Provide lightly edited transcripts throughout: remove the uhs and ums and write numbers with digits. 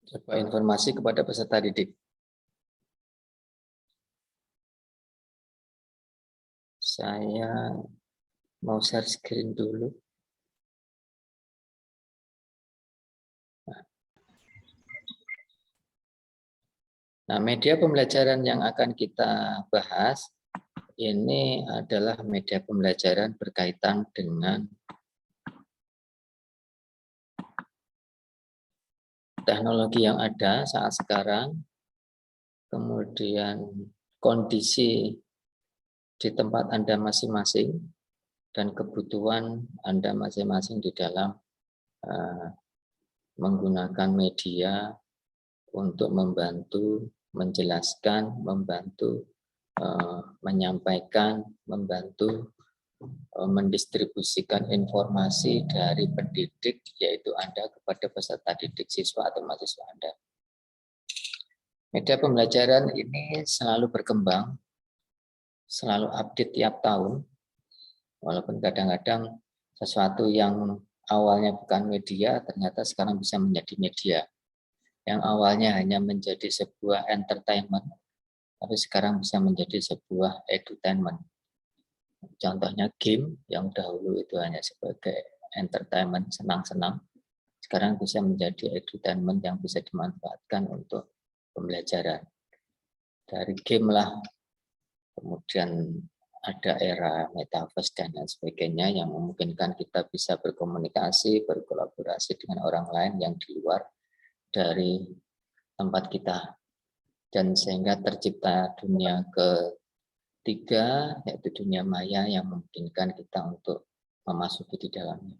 Coba informasi kepada peserta didik. Saya mau share screen dulu. Nah, media pembelajaran yang akan kita bahas ini adalah media pembelajaran berkaitan dengan teknologi yang ada saat sekarang, kemudian kondisi di tempat Anda masing-masing, dan kebutuhan Anda masing-masing di dalam menggunakan media untuk membantu menjelaskan, membantu menyampaikan, membantu mendistribusikan informasi dari pendidik, yaitu Anda, kepada peserta didik, siswa atau mahasiswa Anda. Media pembelajaran ini selalu berkembang, selalu update tiap tahun, walaupun kadang-kadang sesuatu yang awalnya bukan media, ternyata sekarang bisa menjadi media. Yang awalnya hanya menjadi sebuah entertainment, tapi sekarang bisa menjadi sebuah edutainment. Contohnya game yang dahulu itu hanya sebagai entertainment, senang-senang, sekarang bisa menjadi edutainment yang bisa dimanfaatkan untuk pembelajaran. Dari game lah, kemudian ada era metaverse dan lain sebagainya yang memungkinkan kita bisa berkomunikasi, berkolaborasi dengan orang lain yang di luar dari tempat kita. Dan sehingga tercipta dunia ketiga, yaitu dunia maya yang memungkinkan kita untuk memasuki di dalamnya.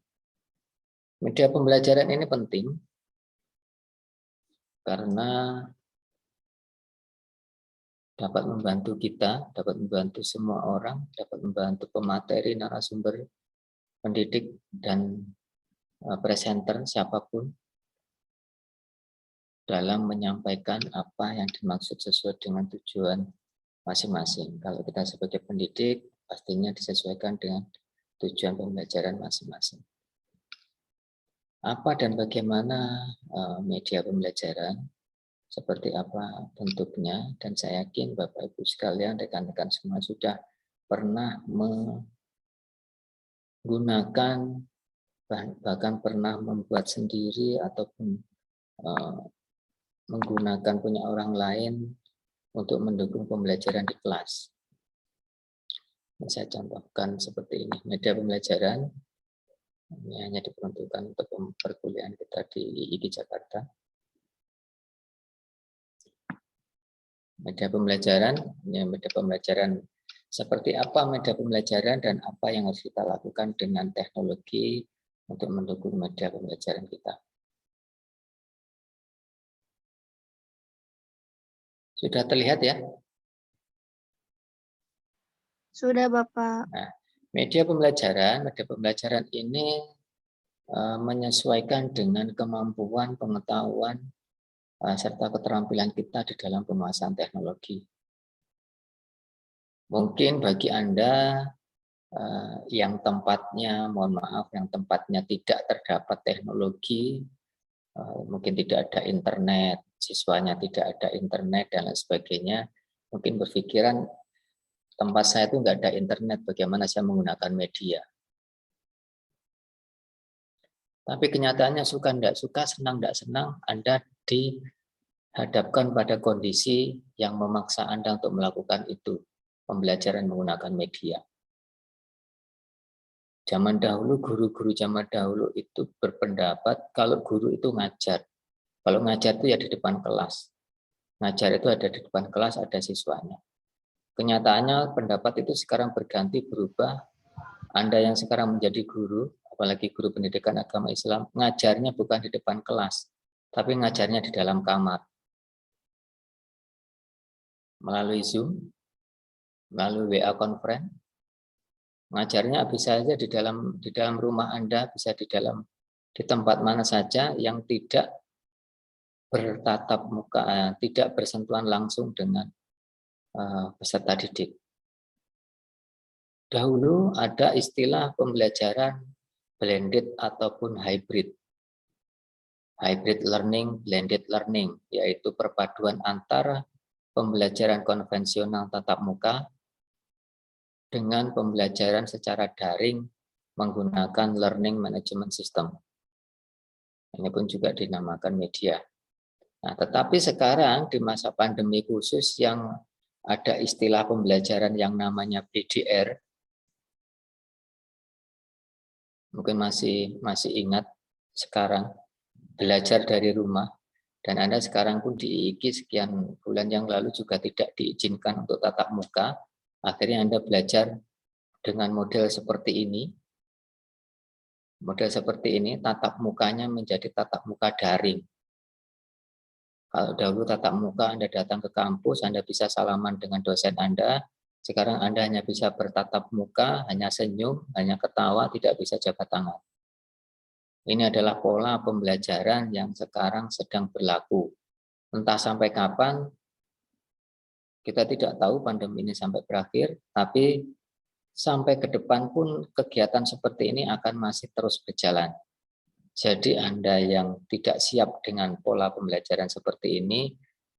Media pembelajaran ini penting karena dapat membantu kita, dapat membantu semua orang, dapat membantu pemateri, narasumber, pendidik, dan presenter siapapun dalam menyampaikan apa yang dimaksud sesuai dengan tujuan masing-masing. Kalau kita sebagai pendidik, pastinya disesuaikan dengan tujuan pembelajaran masing-masing. Apa dan bagaimana media pembelajaran, seperti apa bentuknya, dan saya yakin Bapak Ibu sekalian, rekan-rekan semua sudah pernah menggunakan, bahkan pernah membuat sendiri ataupun menggunakan punya orang lain untuk mendukung pembelajaran di kelas. Saya contohkan seperti ini, media pembelajaran ini hanya diperuntukkan untuk perkuliahan kita di IIG Jakarta. Media pembelajaran, ini media pembelajaran seperti apa media pembelajaran dan apa yang harus kita lakukan dengan teknologi untuk mendukung media pembelajaran kita. Sudah terlihat ya? Sudah, Bapak. Nah, media pembelajaran ini menyesuaikan dengan kemampuan, pengetahuan, serta keterampilan kita di dalam penguasaan teknologi. Mungkin bagi Anda yang tempatnya, mohon maaf, yang tempatnya tidak terdapat teknologi, mungkin tidak ada internet, siswanya tidak ada internet, dan lain sebagainya, mungkin berpikiran, tempat saya itu nggak ada internet, bagaimana saya menggunakan media. Tapi kenyataannya suka tidak suka, senang tidak senang, Anda dihadapkan pada kondisi yang memaksa Anda untuk melakukan itu, pembelajaran menggunakan media. Zaman dahulu, guru-guru zaman dahulu itu berpendapat kalau guru itu ngajar. Kalau ngajar itu ya di depan kelas. Ngajar itu ada di depan kelas, ada siswanya. Kenyataannya pendapat itu sekarang berganti, berubah. Anda yang sekarang menjadi guru, apalagi guru pendidikan agama Islam, ngajarnya bukan di depan kelas, tapi ngajarnya di dalam kamar. Melalui Zoom, melalui WA conference, ngajarnya bisa saja di dalam rumah Anda, bisa di tempat mana saja yang tidak bertatap muka, tidak bersentuhan langsung dengan peserta didik. Dahulu ada istilah pembelajaran blended ataupun hybrid. hybrid learning, blended learning, yaitu perpaduan antara pembelajaran konvensional tatap muka dengan pembelajaran secara daring menggunakan learning management system. Ini pun juga dinamakan media. Nah, tetapi sekarang di masa pandemi khusus yang ada istilah pembelajaran yang namanya BDR, mungkin masih ingat sekarang belajar dari rumah, dan Anda sekarang pun di IIKI sekian bulan yang lalu juga tidak diizinkan untuk tatap muka. Akhirnya Anda belajar dengan model seperti ini. Model seperti ini, tatap mukanya menjadi tatap muka daring. Kalau dahulu tatap muka Anda datang ke kampus, Anda bisa salaman dengan dosen Anda. Sekarang Anda hanya bisa bertatap muka, hanya senyum, hanya ketawa, tidak bisa jabat tangan. Ini adalah pola pembelajaran yang sekarang sedang berlaku. Entah sampai kapan, kita tidak tahu pandemi ini sampai berakhir, tapi sampai ke depan pun kegiatan seperti ini akan masih terus berjalan. Jadi Anda yang tidak siap dengan pola pembelajaran seperti ini,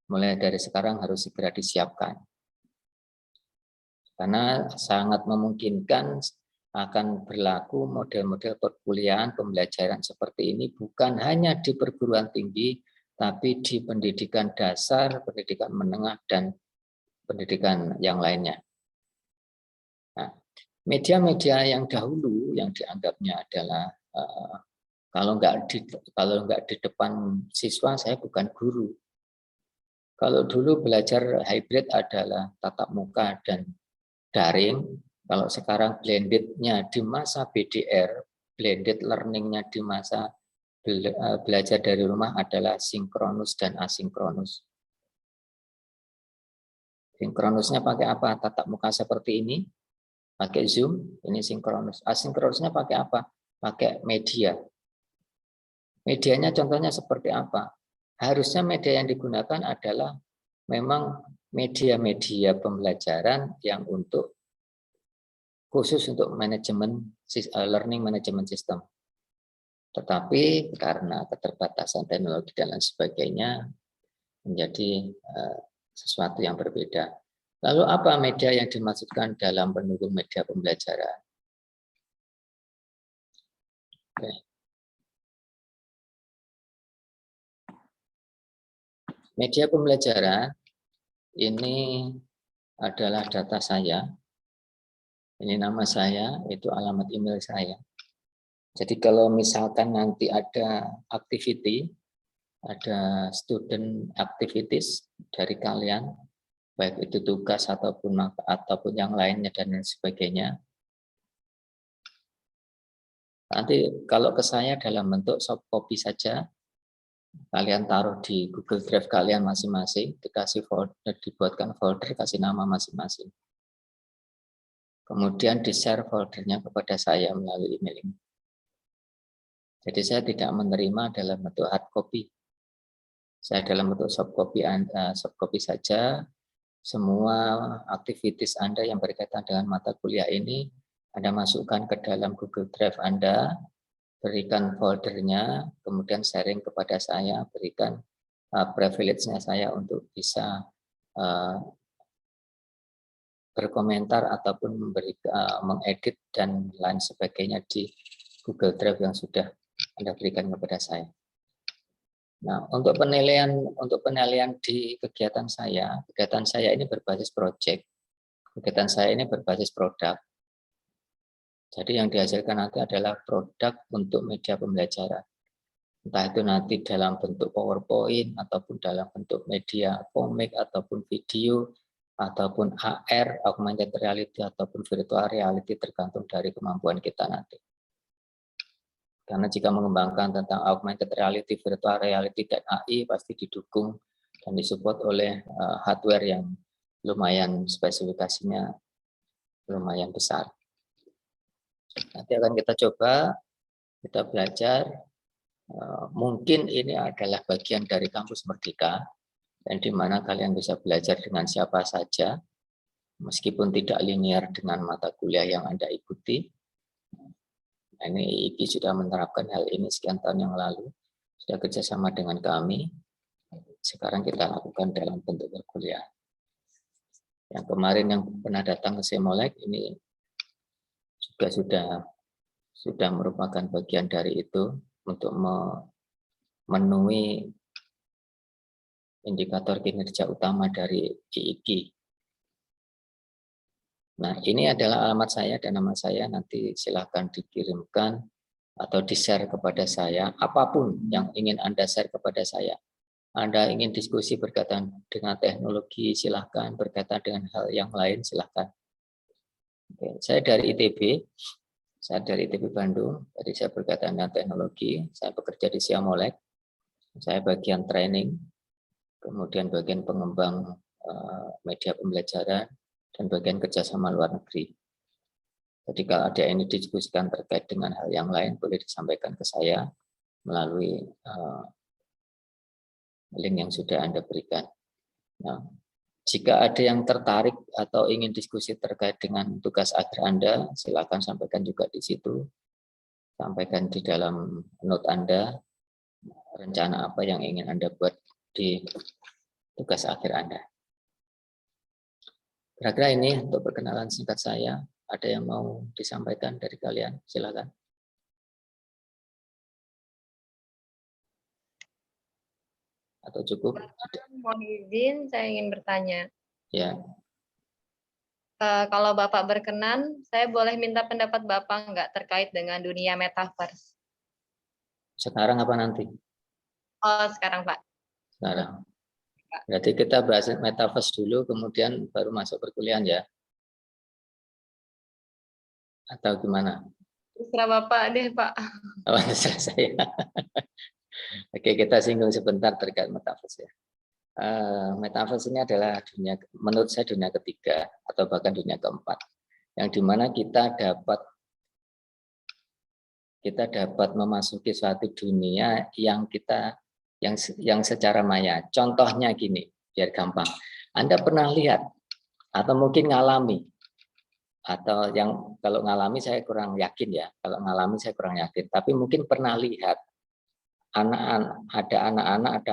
mulai dari sekarang harus segera disiapkan. Karena sangat memungkinkan akan berlaku model-model perkuliahan pembelajaran seperti ini bukan hanya di perguruan tinggi, tapi di pendidikan dasar, pendidikan menengah, dan pendidikan yang lainnya. Nah, media-media yang dahulu yang dianggapnya adalah kalau nggak di depan siswa saya bukan guru. Kalau dulu belajar hybrid adalah tatap muka dan daring, kalau sekarang blended-nya di masa BDR, blended learning-nya di masa belajar dari rumah adalah sinkronus dan asinkronus. Sinkronusnya pakai apa? Tatap muka seperti ini, pakai Zoom, ini sinkronus. Asinkronusnya pakai apa? Pakai media. Medianya contohnya seperti apa? Harusnya media yang digunakan adalah memang media-media pembelajaran yang khusus untuk manajemen learning management system. Tetapi karena keterbatasan teknologi dan lain sebagainya menjadi sesuatu yang berbeda. Lalu apa media yang dimaksudkan dalam pendukung media pembelajaran? Oke. Media pembelajaran ini adalah data saya. Ini nama saya, itu alamat email saya. Jadi kalau misalkan nanti ada activity, ada student activities dari kalian, baik itu tugas ataupun yang lainnya dan lain sebagainya. Nanti kalau ke saya dalam bentuk soft copy saja, kalian taruh di Google Drive kalian masing-masing, dikasih folder, dibuatkan folder, kasih nama masing-masing. Kemudian di-share foldernya kepada saya melalui email ini. Jadi saya tidak menerima dalam bentuk hard copy. Saya dalam bentuk soft copy saja. Semua aktivitas Anda yang berkaitan dengan mata kuliah ini Anda masukkan ke dalam Google Drive Anda, berikan foldernya, kemudian sharing kepada saya, berikan privilege-nya saya untuk bisa berkomentar ataupun mengedit dan lain sebagainya di Google Drive yang sudah Anda berikan kepada saya. Nah, untuk penilaian di kegiatan saya ini berbasis project. Kegiatan saya ini berbasis produk. Jadi yang dihasilkan nanti adalah produk untuk media pembelajaran. Entah itu nanti dalam bentuk PowerPoint, ataupun dalam bentuk media komik, ataupun video, ataupun AR, augmented reality, ataupun virtual reality, tergantung dari kemampuan kita nanti. Karena jika mengembangkan tentang augmented reality, virtual reality, dan AI, pasti didukung dan disupport oleh hardware yang lumayan spesifikasinya lumayan besar. Nanti akan kita coba, kita belajar. Mungkin ini adalah bagian dari kampus Merdeka, dan di mana kalian bisa belajar dengan siapa saja, meskipun tidak linear dengan mata kuliah yang Anda ikuti. Ini IIKI sudah menerapkan hal ini sekian tahun yang lalu. sudah kerjasama dengan kami. Sekarang kita lakukan dalam bentuk berkuliah. Yang kemarin yang pernah datang ke Semolek ini juga sudah merupakan bagian dari itu untuk memenuhi indikator kinerja utama dari IIKI. Nah, ini adalah alamat saya dan nama saya. Nanti silakan dikirimkan atau di-share kepada saya. Apapun yang ingin Anda share kepada saya. Anda ingin diskusi berkaitan dengan teknologi, silakan. Berkaitan dengan hal yang lain, silakan. Oke, saya dari ITB. Saya dari ITB Bandung. Jadi saya berkaitan dengan teknologi. Saya bekerja di Siamolek. Saya bagian training. Kemudian bagian pengembang media pembelajaran. Dan bagian kerjasama luar negeri. Jadi kalau ada yang didiskusikan terkait dengan hal yang lain, boleh disampaikan ke saya melalui link yang sudah Anda berikan. Nah, jika ada yang tertarik atau ingin diskusi terkait dengan tugas akhir Anda, silakan sampaikan juga di situ. Sampaikan di dalam note Anda, rencana apa yang ingin Anda buat di tugas akhir Anda. Kira-kira ini untuk perkenalan singkat saya. Ada yang mau disampaikan dari kalian? Silakan. Atau cukup? Mohon izin, saya ingin bertanya. Ya. Kalau Bapak berkenan, saya boleh minta pendapat Bapak nggak terkait dengan dunia metaverse? Sekarang apa nanti? Oh, sekarang Pak. Sekarang. Berarti kita bahas metaverse dulu, kemudian baru masuk perkuliahan ya? Atau gimana? Terserah Bapak deh, Pak. Oh, terserah saya. Oke, kita singgung sebentar terkait metaverse ya. Metaverse ini adalah dunia, menurut saya dunia ketiga atau bahkan dunia keempat, yang dimana kita dapat memasuki suatu dunia yang secara maya. Contohnya gini, biar gampang. Anda pernah lihat atau mungkin ngalami, atau yang kalau ngalami saya kurang yakin ya, kalau ngalami saya kurang yakin, tapi mungkin pernah lihat anak-anak,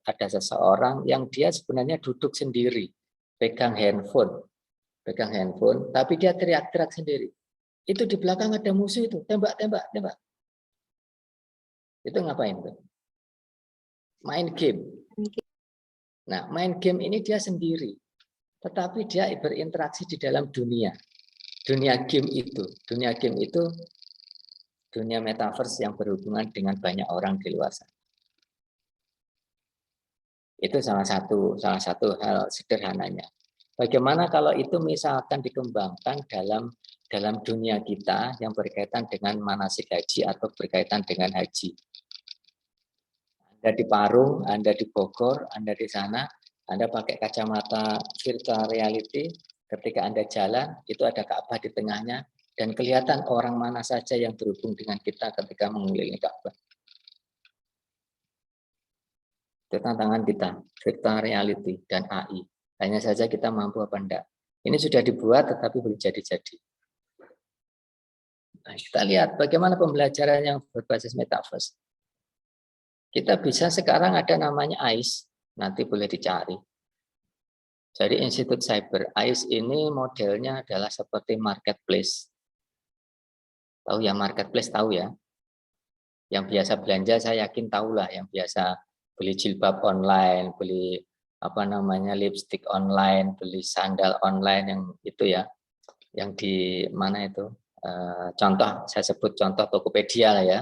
ada seseorang yang dia sebenarnya duduk sendiri, pegang handphone, tapi dia teriak-teriak sendiri. Itu di belakang ada musuh itu, tembak. Itu ngapain tuh? Main game. Nah, main game ini dia sendiri, tetapi dia berinteraksi di dalam dunia game itu. Dunia metaverse yang berhubungan dengan banyak orang di luar sana. Itu salah satu hal sederhananya. Bagaimana kalau itu misalkan dikembangkan dalam dunia kita yang berkaitan dengan manasik haji atau berkaitan dengan haji. Anda di Parung, Anda di Bogor, Anda di sana, Anda pakai kacamata virtual reality, ketika Anda jalan, itu ada Ka'bah di tengahnya, dan kelihatan orang mana saja yang berhubung dengan kita ketika mengelilingi Ka'bah. Itu tantangan kita, virtual reality dan AI. Hanya saja kita mampu apa enggak. Ini sudah dibuat, tetapi belum jadi-jadi. Nah, kita lihat bagaimana pembelajaran yang berbasis metaverse. Kita bisa sekarang ada namanya AIS, nanti boleh dicari. Jadi Institut Cyber AIS ini modelnya adalah seperti marketplace. Tahu ya marketplace, tahu ya? Yang biasa belanja saya yakin tahulah, yang biasa beli jilbab online, beli lipstick online, beli sandal online yang itu ya. Yang di mana itu? Contoh, saya sebut contoh Tokopedia lah ya.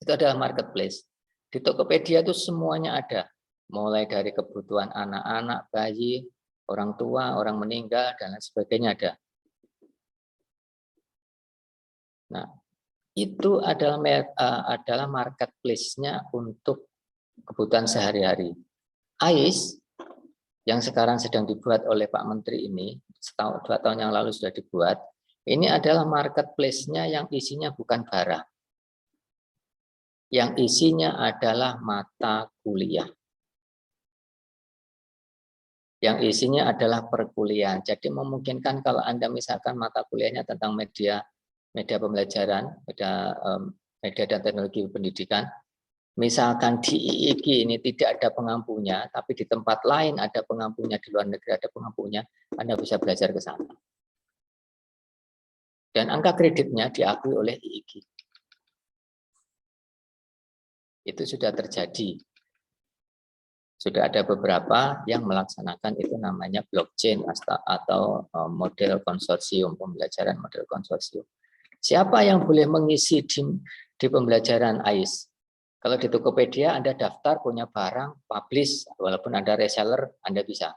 Itu adalah marketplace. Di Tokopedia itu semuanya ada. Mulai dari kebutuhan anak-anak, bayi, orang tua, orang meninggal, dan lain sebagainya ada. Nah, itu adalah marketplace-nya untuk kebutuhan sehari-hari. AIS, yang sekarang sedang dibuat oleh Pak Menteri ini, 2 tahun yang lalu sudah dibuat, ini adalah marketplace-nya yang isinya bukan barang. Yang isinya adalah mata kuliah. Yang isinya adalah perkuliahan. Jadi memungkinkan kalau Anda misalkan mata kuliahnya tentang media pembelajaran, media dan teknologi pendidikan, Misalkan di IIG ini tidak ada pengampunya, tapi di tempat lain ada pengampunya, di luar negeri ada pengampunya, Anda bisa belajar ke sana. Dan angka kreditnya diakui oleh IIG. Itu sudah terjadi. Sudah ada beberapa yang melaksanakan itu namanya blockchain atau model konsorsium, pembelajaran model konsorsium. Siapa yang boleh mengisi di pembelajaran AIS? Kalau di Tokopedia Anda daftar punya barang, publish, walaupun Anda reseller, Anda bisa.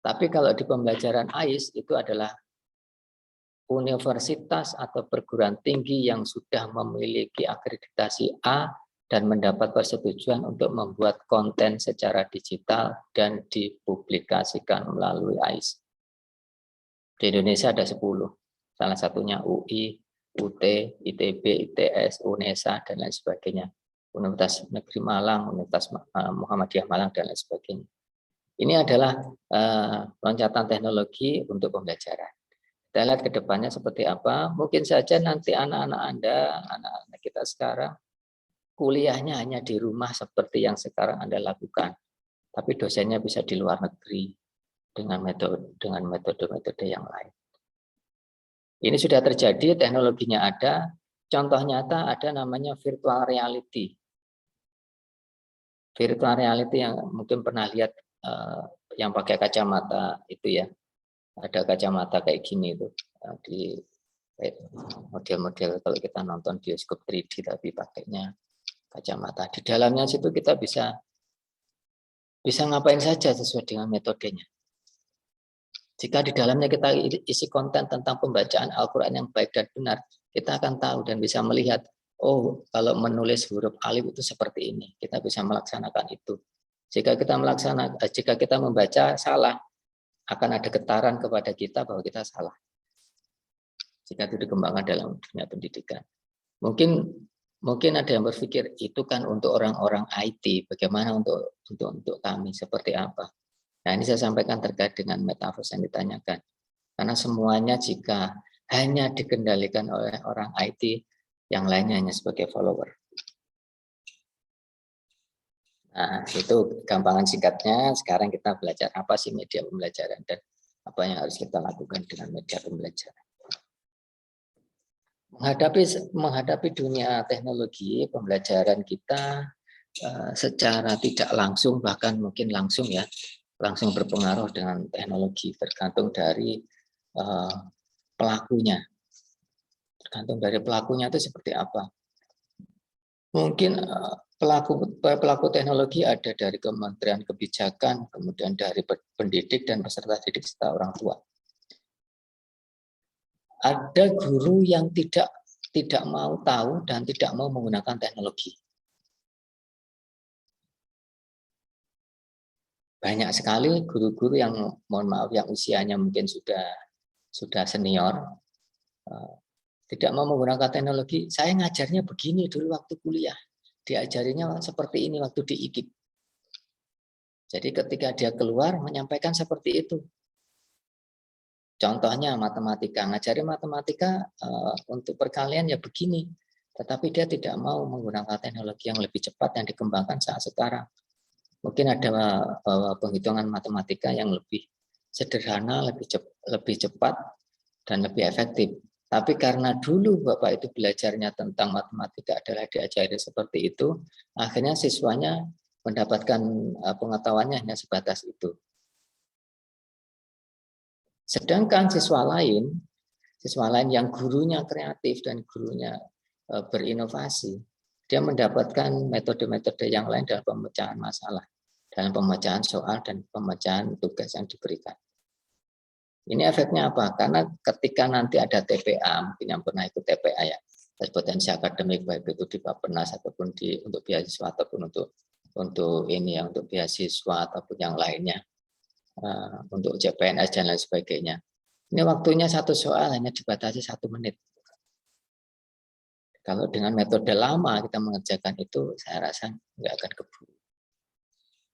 Tapi kalau di pembelajaran AIS itu adalah universitas atau perguruan tinggi yang sudah memiliki akreditasi A dan mendapat persetujuan untuk membuat konten secara digital dan dipublikasikan melalui AIS. Di Indonesia ada 10, salah satunya UI, UT, ITB, ITS, UNESA, dan lain sebagainya. Universitas Negeri Malang, Universitas Muhammadiyah Malang, dan lain sebagainya. Ini adalah loncatan teknologi untuk pembelajaran. Kita lihat ke depannya seperti apa. Mungkin saja nanti anak-anak Anda, anak-anak kita sekarang, kuliahnya hanya di rumah seperti yang sekarang Anda lakukan. Tapi dosennya bisa di luar negeri dengan metode-metode yang lain. Ini sudah terjadi, teknologinya ada. Contoh nyata ada namanya virtual reality. Virtual reality yang mungkin pernah lihat yang pakai kacamata itu ya. Ada kacamata kayak gini itu di model-model kalau kita nonton bioskop 3D tapi pakainya kacamata. Di dalamnya situ kita bisa ngapain saja sesuai dengan metodenya. Jika di dalamnya kita isi konten tentang pembacaan Al-Quran yang baik dan benar, kita akan tahu dan bisa melihat, oh kalau menulis huruf alif itu seperti ini, kita bisa melaksanakan itu. Jika kita membaca salah, akan ada getaran kepada kita bahwa kita salah. Jika itu dikembangkan dalam dunia pendidikan. Mungkin ada yang berpikir itu kan untuk orang-orang IT, bagaimana untuk kami seperti apa? Nah, ini saya sampaikan terkait dengan metaverse yang ditanyakan. Karena semuanya jika hanya dikendalikan oleh orang IT, yang lainnya hanya sebagai follower. Nah, itu gampangan singkatnya. Sekarang kita belajar apa sih media pembelajaran dan apa yang harus kita lakukan dengan media pembelajaran. Menghadapi dunia teknologi, pembelajaran kita secara tidak langsung, bahkan mungkin langsung ya, langsung berpengaruh dengan teknologi, tergantung dari pelakunya. Tergantung dari pelakunya itu seperti apa. Mungkin pelaku teknologi ada dari Kementerian Kebijakan, kemudian dari pendidik dan peserta didik serta orang tua. Ada guru yang tidak mau tahu dan tidak mau menggunakan teknologi. Banyak sekali guru-guru yang mohon maaf yang usianya mungkin sudah senior, tidak mau menggunakan teknologi. Saya ngajarnya begini dulu waktu kuliah, diajarinya seperti ini waktu di IKIP. Jadi ketika dia keluar menyampaikan seperti itu. Contohnya matematika, ngajari matematika untuk perkalian ya begini, tetapi dia tidak mau menggunakan teknologi yang lebih cepat yang dikembangkan saat sekarang. Mungkin ada penghitungan matematika yang lebih sederhana, lebih cepat, dan lebih efektif. Tapi karena dulu Bapak itu belajarnya tentang matematika adalah diajari seperti itu, akhirnya siswanya mendapatkan pengetahuannya hanya sebatas itu. Sedangkan siswa lain yang gurunya kreatif dan gurunya berinovasi, dia mendapatkan metode-metode yang lain dalam pemecahan masalah, dalam pemecahan soal dan pemecahan tugas yang diberikan. Ini efeknya apa? Karena ketika nanti ada TPA, mungkin yang pernah ikut TPA ya, tes potensi akademik baik itu di Bappenas ataupun untuk beasiswa ataupun untuk beasiswa ataupun yang lainnya, untuk CPNS dan lain sebagainya. Ini waktunya satu soal hanya dibatasi 1 menit. Kalau dengan metode lama kita mengerjakan itu, saya rasa nggak akan keburu.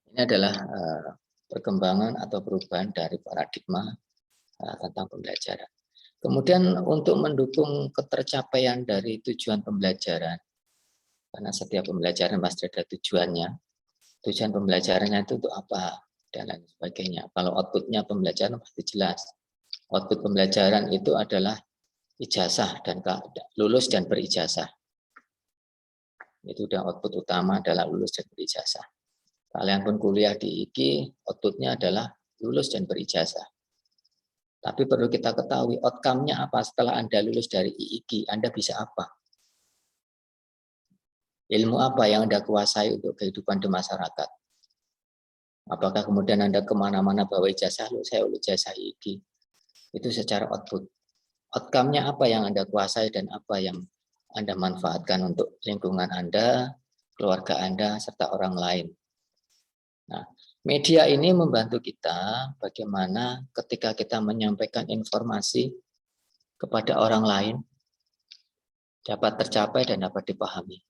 Ini adalah perkembangan atau perubahan dari paradigma tentang pembelajaran. Kemudian untuk mendukung ketercapaian dari tujuan pembelajaran, Karena setiap pembelajaran pasti ada tujuannya. Tujuan pembelajarannya itu untuk apa dan lain sebagainya. Kalau outputnya pembelajaran pasti jelas. Output pembelajaran itu adalah ijazah dan lulus dan berijazah. Itu udah output utama adalah lulus dan berijazah. Kalian pun kuliah di IKI, outputnya adalah lulus dan berijazah. Tapi perlu kita ketahui outcome-nya apa setelah Anda lulus dari IIKI, Anda bisa apa? Ilmu apa yang Anda kuasai untuk kehidupan di masyarakat? Apakah kemudian Anda kemana-mana bawa ijazah, saya lulus ijazah IIKI? Itu secara output. Outcome-nya apa yang Anda kuasai dan apa yang Anda manfaatkan untuk lingkungan Anda, keluarga Anda, serta orang lain. Nah, media ini membantu kita bagaimana ketika kita menyampaikan informasi kepada orang lain dapat tercapai dan dapat dipahami.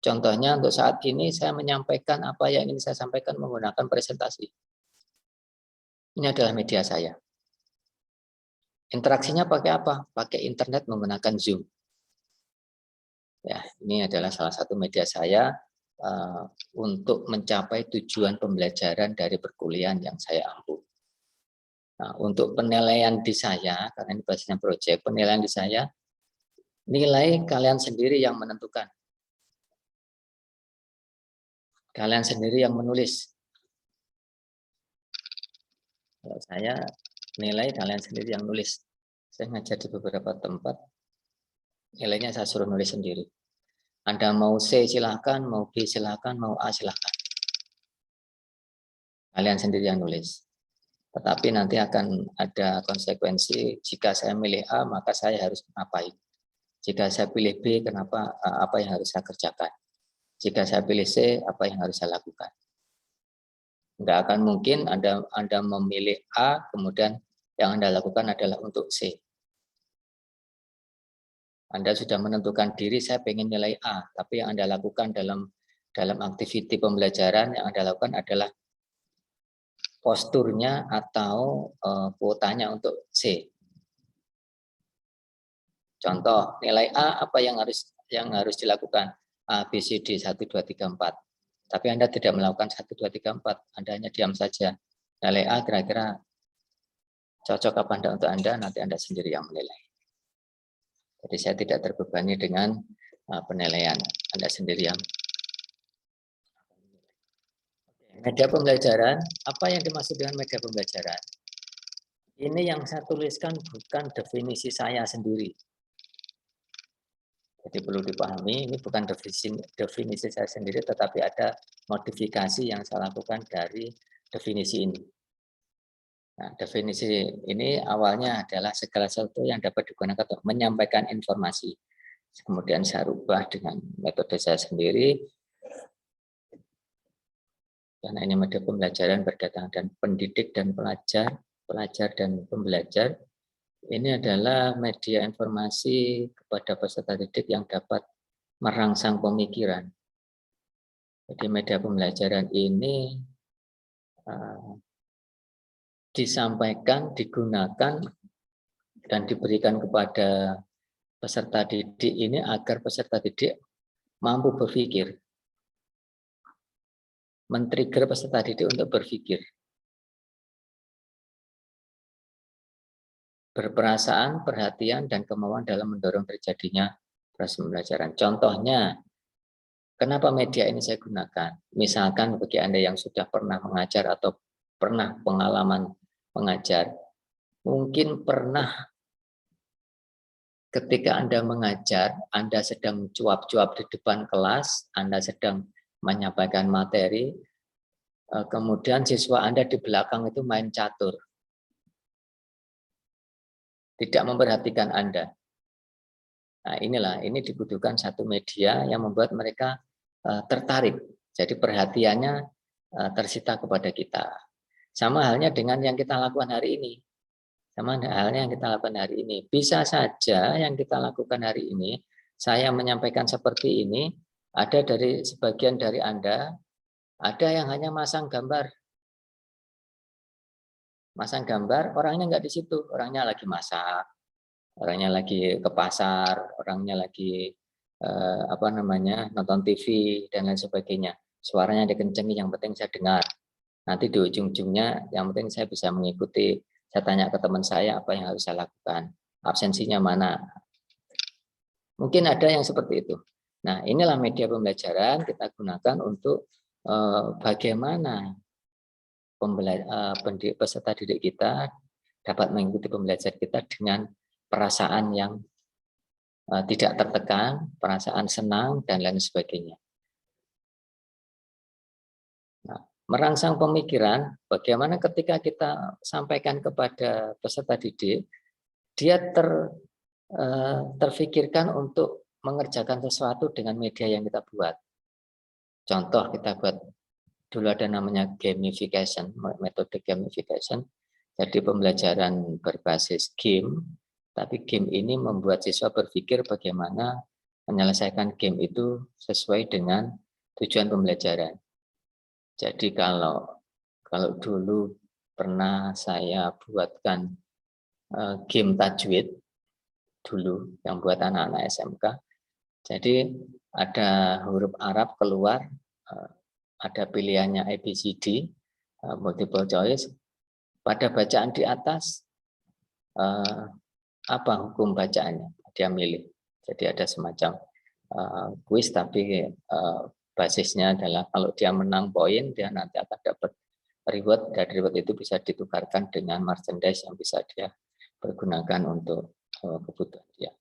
Contohnya untuk saat ini saya menyampaikan apa yang ingin saya sampaikan menggunakan presentasi. Ini adalah media saya. Interaksinya pakai apa? Pakai internet menggunakan Zoom. Ya, ini adalah salah satu media saya untuk mencapai tujuan pembelajaran dari perkuliahan yang saya ampu. Nah, untuk penilaian di saya, karena ini bahasanya proyek, penilaian di saya, nilai kalian sendiri yang menentukan. Kalian sendiri yang menulis. Kalau saya nilai kalian sendiri yang nulis. Saya ngajar di beberapa tempat, nilainya saya suruh nulis sendiri. Anda mau C silahkan, mau B silahkan, mau A silahkan. Kalian sendiri yang nulis. Tetapi nanti akan ada konsekuensi, jika saya milih A, maka saya harus ngapain. Jika saya pilih B, apa yang harus saya kerjakan. Jika saya pilih C, apa yang harus saya lakukan. Nggak akan mungkin Anda memilih A, kemudian yang Anda lakukan adalah untuk C. Anda sudah menentukan diri, saya pengen nilai A, tapi yang Anda lakukan dalam aktiviti pembelajaran yang Anda lakukan adalah posturnya atau kuotanya untuk C. Contoh, nilai A apa yang harus dilakukan? A, B, C, D, 1, 2, 3, 4. Tapi Anda tidak melakukan 1, 2, 3, 4. Anda hanya diam saja. Nilai A kira-kira cocok apa enggak untuk Anda, nanti Anda sendiri yang menilai. Jadi saya tidak terbebani dengan penilaian, Anda sendiri yang. Media pembelajaran, apa yang dimaksud dengan media pembelajaran? Ini yang saya tuliskan bukan definisi saya sendiri. Jadi perlu dipahami, ini bukan definisi saya sendiri, tetapi ada modifikasi yang saya lakukan dari definisi ini. Nah, definisi ini awalnya adalah segala sesuatu yang dapat digunakan untuk menyampaikan informasi. Kemudian saya rubah dengan metode saya sendiri, karena ini media pembelajaran berkaitan dan pendidik dan pelajar dan pembelajar. Ini adalah media informasi kepada peserta didik yang dapat merangsang pemikiran. Jadi media pembelajaran ini disampaikan, digunakan, dan diberikan kepada peserta didik ini agar peserta didik mampu berpikir. Men-trigger peserta didik untuk berpikir. Berperasaan, perhatian, dan kemauan dalam mendorong terjadinya proses pembelajaran. Contohnya, kenapa media ini saya gunakan? Misalkan bagi Anda yang sudah pernah mengajar atau pernah pengalaman mengajar, mungkin pernah ketika Anda mengajar, Anda sedang cuap-cuap di depan kelas, Anda sedang menyampaikan materi, kemudian siswa Anda di belakang itu main catur. Tidak memperhatikan Anda. Nah, ini dibutuhkan satu media yang membuat mereka tertarik. Jadi perhatiannya tersita kepada kita. Sama halnya dengan yang kita lakukan hari ini. Sama halnya yang kita lakukan hari ini. Bisa saja yang kita lakukan hari ini, saya menyampaikan seperti ini, ada dari sebagian dari Anda, ada yang hanya masang gambar. Masang gambar, orangnya nggak di situ, orangnya lagi masak, orangnya lagi ke pasar, orangnya lagi apa namanya, nonton TV dan lain sebagainya. Suaranya dikencengin, yang penting saya dengar. Nanti di ujung-ujungnya yang penting saya bisa mengikuti. Saya tanya ke teman saya apa yang harus saya lakukan. Absensinya mana? Mungkin ada yang seperti itu. Nah, inilah media pembelajaran kita gunakan untuk bagaimana peserta didik kita dapat mengikuti pembelajaran kita dengan perasaan yang tidak tertekan, perasaan senang, dan lain sebagainya. Nah, merangsang pemikiran, bagaimana ketika kita sampaikan kepada peserta didik, dia terfikirkan untuk mengerjakan sesuatu dengan media yang kita buat. Contoh, kita buat dulu ada namanya gamification, metode gamification. Jadi pembelajaran berbasis game, tapi game ini membuat siswa berpikir bagaimana menyelesaikan game itu sesuai dengan tujuan pembelajaran. Jadi kalau dulu pernah saya buatkan game tajwid dulu yang buat anak-anak SMK. Jadi ada huruf Arab keluar, ada pilihannya ABCD, multiple choice. Pada bacaan di atas, apa hukum bacaannya? Dia milih. Jadi ada semacam kuis, tapi basisnya adalah kalau dia menang poin, dia nanti akan dapat reward. Dan reward itu bisa ditukarkan dengan merchandise yang bisa dia pergunakan untuk kebutuhan dia.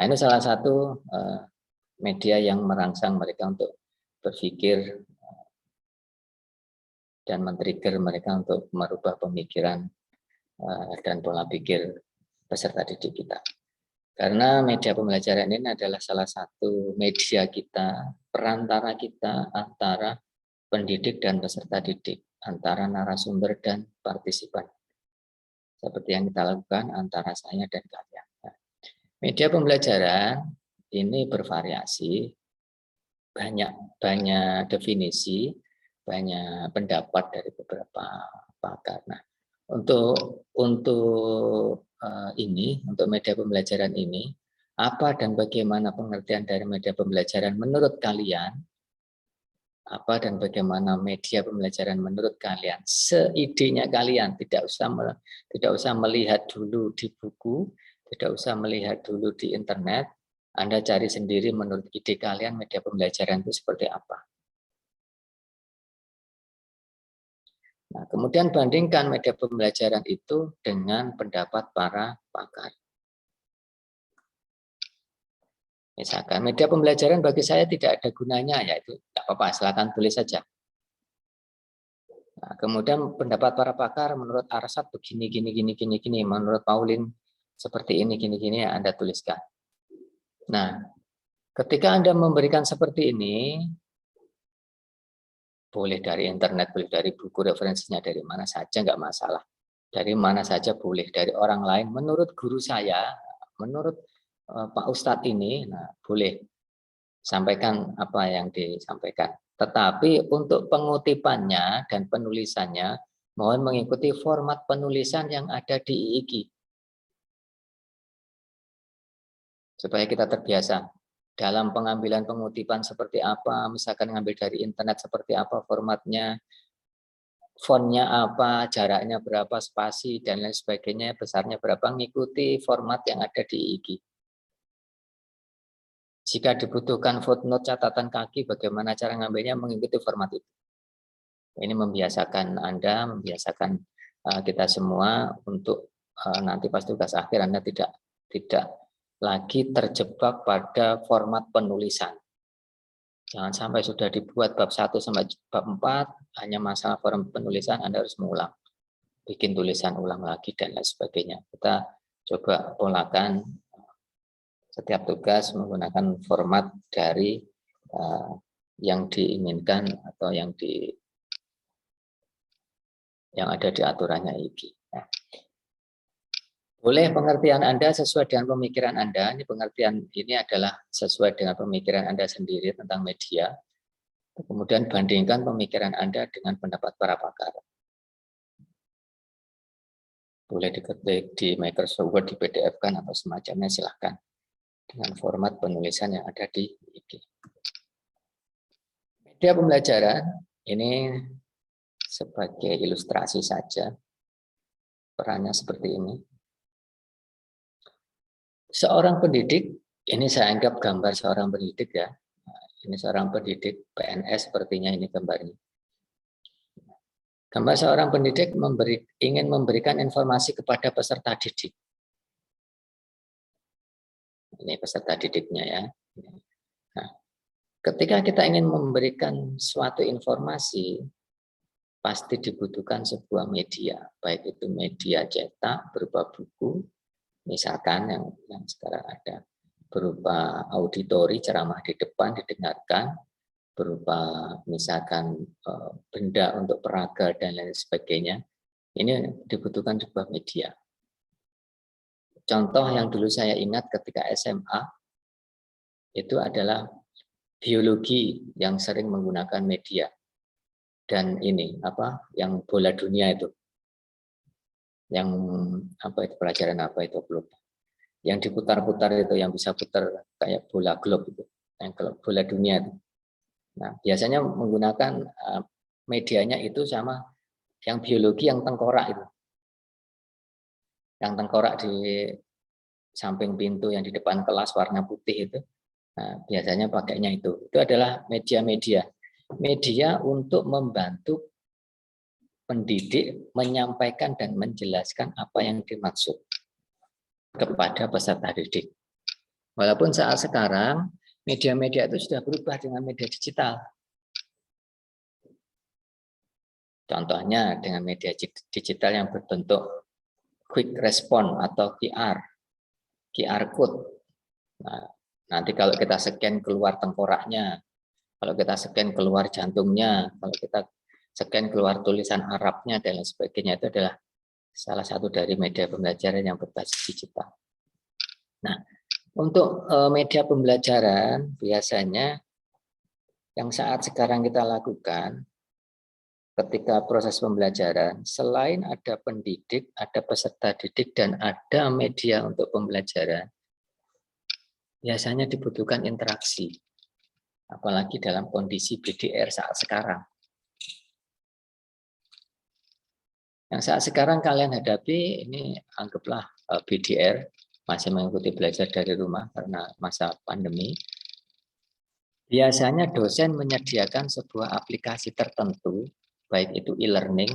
Nah, ini salah satu media yang merangsang mereka untuk berpikir dan men-trigger mereka untuk merubah pemikiran dan pola pikir peserta didik kita. Karena media pembelajaran ini adalah salah satu media kita, perantara kita antara pendidik dan peserta didik, antara narasumber dan partisipan. Seperti yang kita lakukan antara saya dan kalian. Media pembelajaran ini bervariasi, banyak definisi, banyak pendapat dari beberapa pakar. Nah, untuk media pembelajaran ini, apa dan bagaimana pengertian dari media pembelajaran menurut kalian? Apa dan bagaimana media pembelajaran menurut kalian? Seidenya kalian, tidak usah melihat dulu di buku, tidak usah melihat dulu di internet. Anda cari sendiri menurut ide kalian media pembelajaran itu seperti apa. Nah, kemudian bandingkan media pembelajaran itu dengan pendapat para pakar. Misalkan media pembelajaran bagi saya tidak ada gunanya, yaitu tidak apa-apa, silakan tulis saja. Nah, kemudian pendapat para pakar menurut Arsat begini, gini, menurut Pauline seperti ini, gini, Anda tuliskan. Nah, ketika Anda memberikan seperti ini, boleh dari internet, boleh dari buku, referensinya dari mana saja, nggak masalah. Dari mana saja boleh, dari orang lain. Menurut guru saya, menurut Pak Ustadz ini, nah boleh sampaikan apa yang disampaikan. Tetapi untuk pengutipannya dan penulisannya, mohon mengikuti format penulisan yang ada di IIGI. Supaya kita terbiasa. Dalam pengambilan pengutipan seperti apa, misalkan ngambil dari internet seperti apa formatnya, fontnya apa, jaraknya berapa, spasi, dan lain sebagainya, besarnya berapa, mengikuti format yang ada di IIGI. Jika dibutuhkan footnote, catatan kaki, bagaimana cara ngambilnya, mengikuti format itu. Ini membiasakan Anda, membiasakan kita semua untuk nanti pas tugas akhir Anda tidak lagi terjebak pada format penulisan. Jangan sampai sudah dibuat bab 1 sampai bab 4, hanya masalah form penulisan, Anda harus mengulang. Bikin tulisan ulang lagi, dan lain sebagainya. Kita coba polakan setiap tugas menggunakan format dari yang diinginkan atau yang ada di aturannya IIGI. Nah, boleh pengertian Anda sesuai dengan pemikiran Anda. Ini pengertian ini adalah sesuai dengan pemikiran Anda sendiri tentang media. Kemudian bandingkan pemikiran Anda dengan pendapat para pakar. Boleh diketik di Microsoft Word, di PDF kan atau semacamnya, silahkan. dengan format penulisan yang ada di Wiki. Media pembelajaran ini sebagai ilustrasi saja, perannya seperti ini. Seorang pendidik, ini saya anggap gambar seorang pendidik ya. Ini seorang pendidik PNS sepertinya ini gambarnya. Gambar seorang pendidik ingin memberikan informasi kepada peserta didik. Ini peserta didiknya ya. Nah, ketika kita ingin memberikan suatu informasi, pasti dibutuhkan sebuah media, baik itu media cetak berupa buku, misalkan yang sekarang ada, berupa auditori, ceramah di depan didengarkan, berupa misalkan benda untuk peraga dan lain sebagainya. Ini dibutuhkan sebuah media. Contoh yang dulu saya ingat ketika SMA itu adalah biologi yang sering menggunakan media. Dan ini yang bola dunia itu. Yang itu pelajaran apa itu belum. Yang diputar-putar itu yang bisa putar kayak bola globe itu. Yang bola dunia itu. Nah, biasanya menggunakan medianya itu sama yang biologi yang tengkorak itu. Yang tengkorak di samping pintu yang di depan kelas warna putih itu. Nah, biasanya pakainya itu. Itu adalah media-media. Media untuk membantu pendidik menyampaikan dan menjelaskan apa yang dimaksud kepada peserta didik. Walaupun saat sekarang media-media itu sudah berubah dengan media digital. Contohnya dengan media digital yang berbentuk quick response atau QR code. Nah, nanti kalau kita scan keluar tengkoraknya, kalau kita scan keluar jantungnya, kalau kita scan keluar tulisan Arabnya dan lain sebagainya, itu adalah salah satu dari media pembelajaran yang berbasis digital. Nah, untuk media pembelajaran biasanya yang saat sekarang kita lakukan ketika proses pembelajaran, selain ada pendidik, ada peserta didik, dan ada media untuk pembelajaran, biasanya dibutuhkan interaksi. Apalagi dalam kondisi BDR saat sekarang. Yang saat sekarang kalian hadapi, ini anggaplah BDR, masih mengikuti belajar dari rumah karena masa pandemi. Biasanya dosen menyediakan sebuah aplikasi tertentu, baik itu e-learning,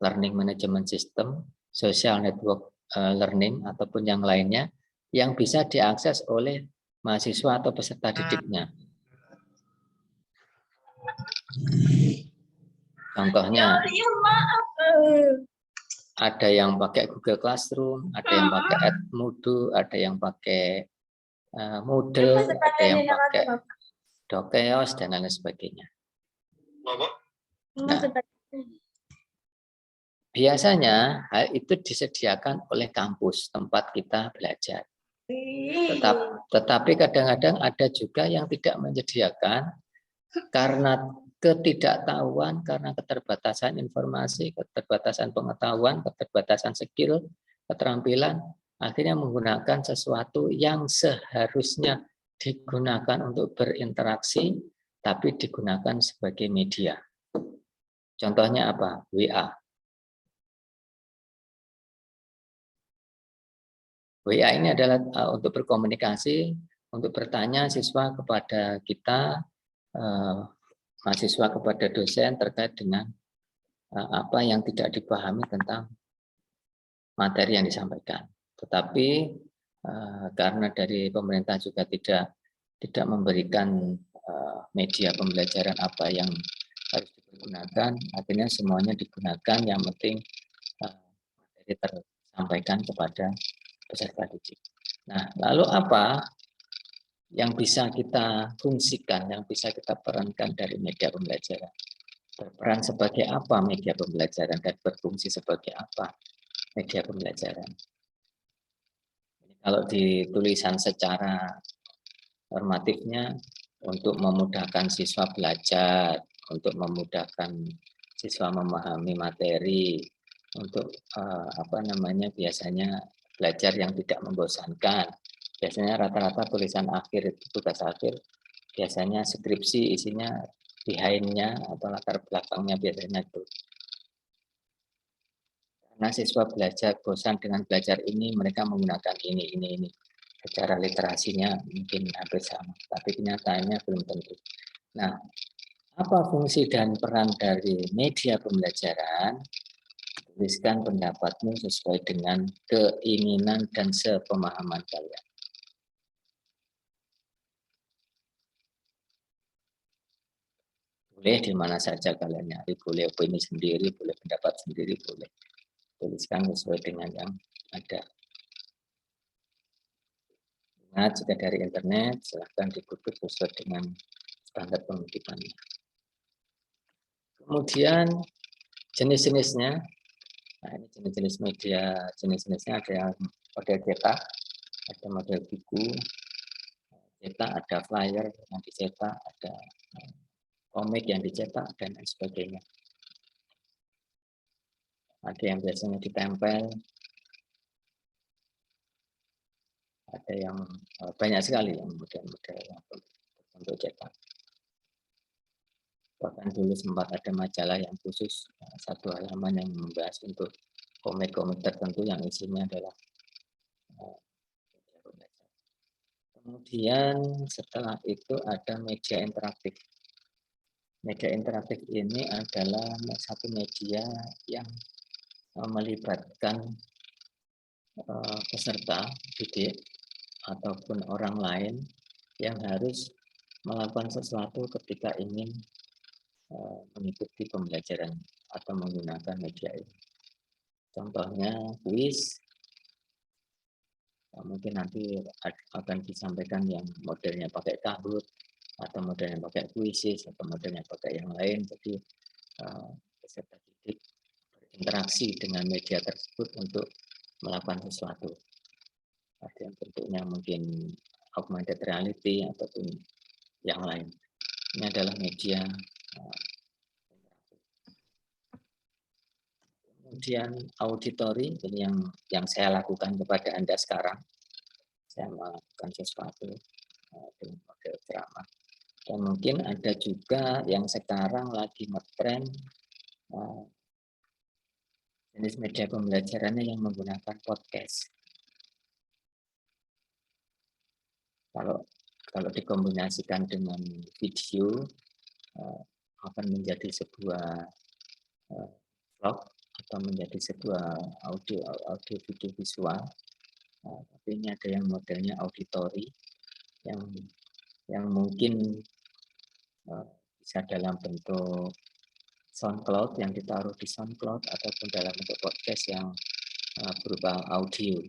learning management system, social network learning, ataupun yang lainnya, yang bisa diakses oleh mahasiswa atau peserta didiknya. Contohnya, ada yang pakai Google Classroom, ada yang pakai Edmodo, ada yang pakai Moodle, ada yang pakai Dokeos, dan lain sebagainya. Nah, biasanya hal itu disediakan oleh kampus tempat kita belajar. Tetapi kadang-kadang ada juga yang tidak menyediakan karena ketidaktahuan, karena keterbatasan informasi, keterbatasan pengetahuan, keterbatasan skill, keterampilan, akhirnya menggunakan sesuatu yang seharusnya digunakan untuk berinteraksi, tapi digunakan sebagai media. Contohnya apa? WA. WA ini adalah untuk berkomunikasi, untuk bertanya siswa kepada kita, mahasiswa kepada dosen terkait dengan apa yang tidak dipahami tentang materi yang disampaikan. Tetapi karena dari pemerintah juga tidak memberikan media pembelajaran apa yang harus digunakan, akhirnya semuanya digunakan, yang penting materi tersampaikan kepada peserta didik. Nah, lalu apa yang bisa kita fungsikan, yang bisa kita perankan dari media pembelajaran? Berperan sebagai apa media pembelajaran dan berfungsi sebagai apa media pembelajaran? Kalau di tulisan secara normatifnya untuk memudahkan siswa belajar, untuk memudahkan siswa memahami materi, untuk biasanya belajar yang tidak membosankan, Biasanya rata-rata tulisan akhir itu tugas akhir, biasanya skripsi isinya behind-nya atau latar belakangnya biasanya itu. Karena siswa belajar bosan dengan belajar ini, mereka menggunakan ini. Secara literasinya mungkin hampir sama, tapi kenyataannya belum tentu. Nah, apa fungsi dan peran dari media pembelajaran? Tuliskan pendapatmu sesuai dengan keinginan dan sepemahaman kalian. Boleh di mana saja kalian nyari, boleh opini sendiri, boleh pendapat sendiri, boleh. Tuliskan sesuai dengan yang ada. Ingat, jika dari internet, silahkan dikutip sesuai dengan standar pengutipannya. Kemudian jenis-jenisnya, nah ini jenis-jenis media, jenis-jenisnya ada yang model cetak, ada model buku, cetak, ada flyer yang dicetak, ada komik yang dicetak, dan lain sebagainya. Ada yang biasanya ditempel, ada yang banyak sekali yang model-model untuk cetak. Bahkan dulu sempat ada majalah yang khusus satu halaman yang membahas untuk komik-komik tertentu yang isinya adalah kemudian setelah itu ada media interaktif. Media interaktif ini adalah satu media yang melibatkan peserta didik ataupun orang lain yang harus melakukan sesuatu ketika ingin mengikuti pembelajaran atau menggunakan media ini. Contohnya kuis, mungkin nanti akan disampaikan yang modelnya pakai Kahoot, atau modelnya pakai Quizzes, atau modelnya pakai yang lain. Jadi peserta didik berinteraksi dengan media tersebut untuk melakukan sesuatu. Ada yang bentuknya mungkin augmented reality ataupun yang lain. Ini adalah media. Kemudian auditory, ini yang saya lakukan kepada Anda sekarang. Saya melakukan sesuatu dengan model ceramah. Dan mungkin ada juga yang sekarang lagi ngetren jenis media pembelajarannya yang menggunakan podcast. Kalau dikombinasikan dengan video akan menjadi sebuah vlog atau menjadi sebuah audio video visual. Tapi ini ada yang modelnya auditory yang mungkin bisa dalam bentuk SoundCloud yang ditaruh di SoundCloud ataupun dalam bentuk podcast yang berupa audio,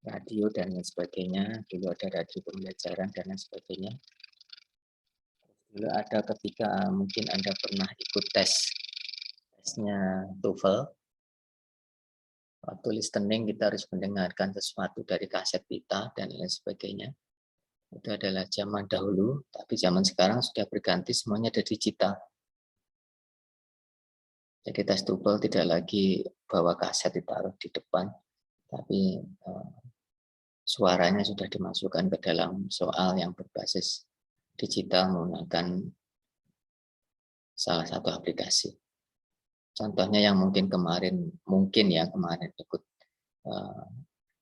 radio dan lain sebagainya. Dulu ada radio pembelajaran dan lain sebagainya. Dulu ada ketika mungkin Anda pernah ikut tesnya TOEFL. Waktu listening kita harus mendengarkan sesuatu dari kaset kita dan lain sebagainya. Itu adalah zaman dahulu, tapi zaman sekarang sudah berganti, semuanya ada digital. Jadi tes TOEFL tidak lagi bawa kaset ditaruh di depan, tapi suaranya sudah dimasukkan ke dalam soal yang berbasis digital menggunakan salah satu aplikasi. Contohnya yang mungkin kemarin ikut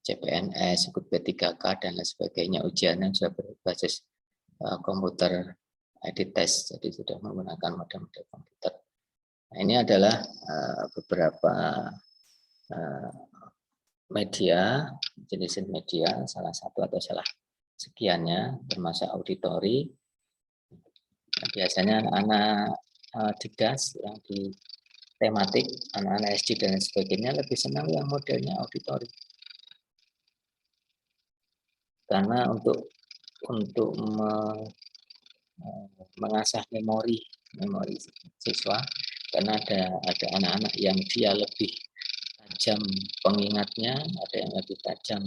CPNS, ikut P3K dan lain sebagainya, ujiannya sudah berbasis komputer edit test, jadi sudah menggunakan model-model komputer. Nah, ini adalah beberapa media, jenis media, salah satu atau salah sekiannya, termasuk auditori. Nah, biasanya anak-anak didas yang di tematik, anak-anak SD dan sebagainya lebih senang yang modelnya auditori. Karena untuk mengasah memori siswa, karena ada anak-anak yang dia lebih tajam pengingatnya, ada yang lebih tajam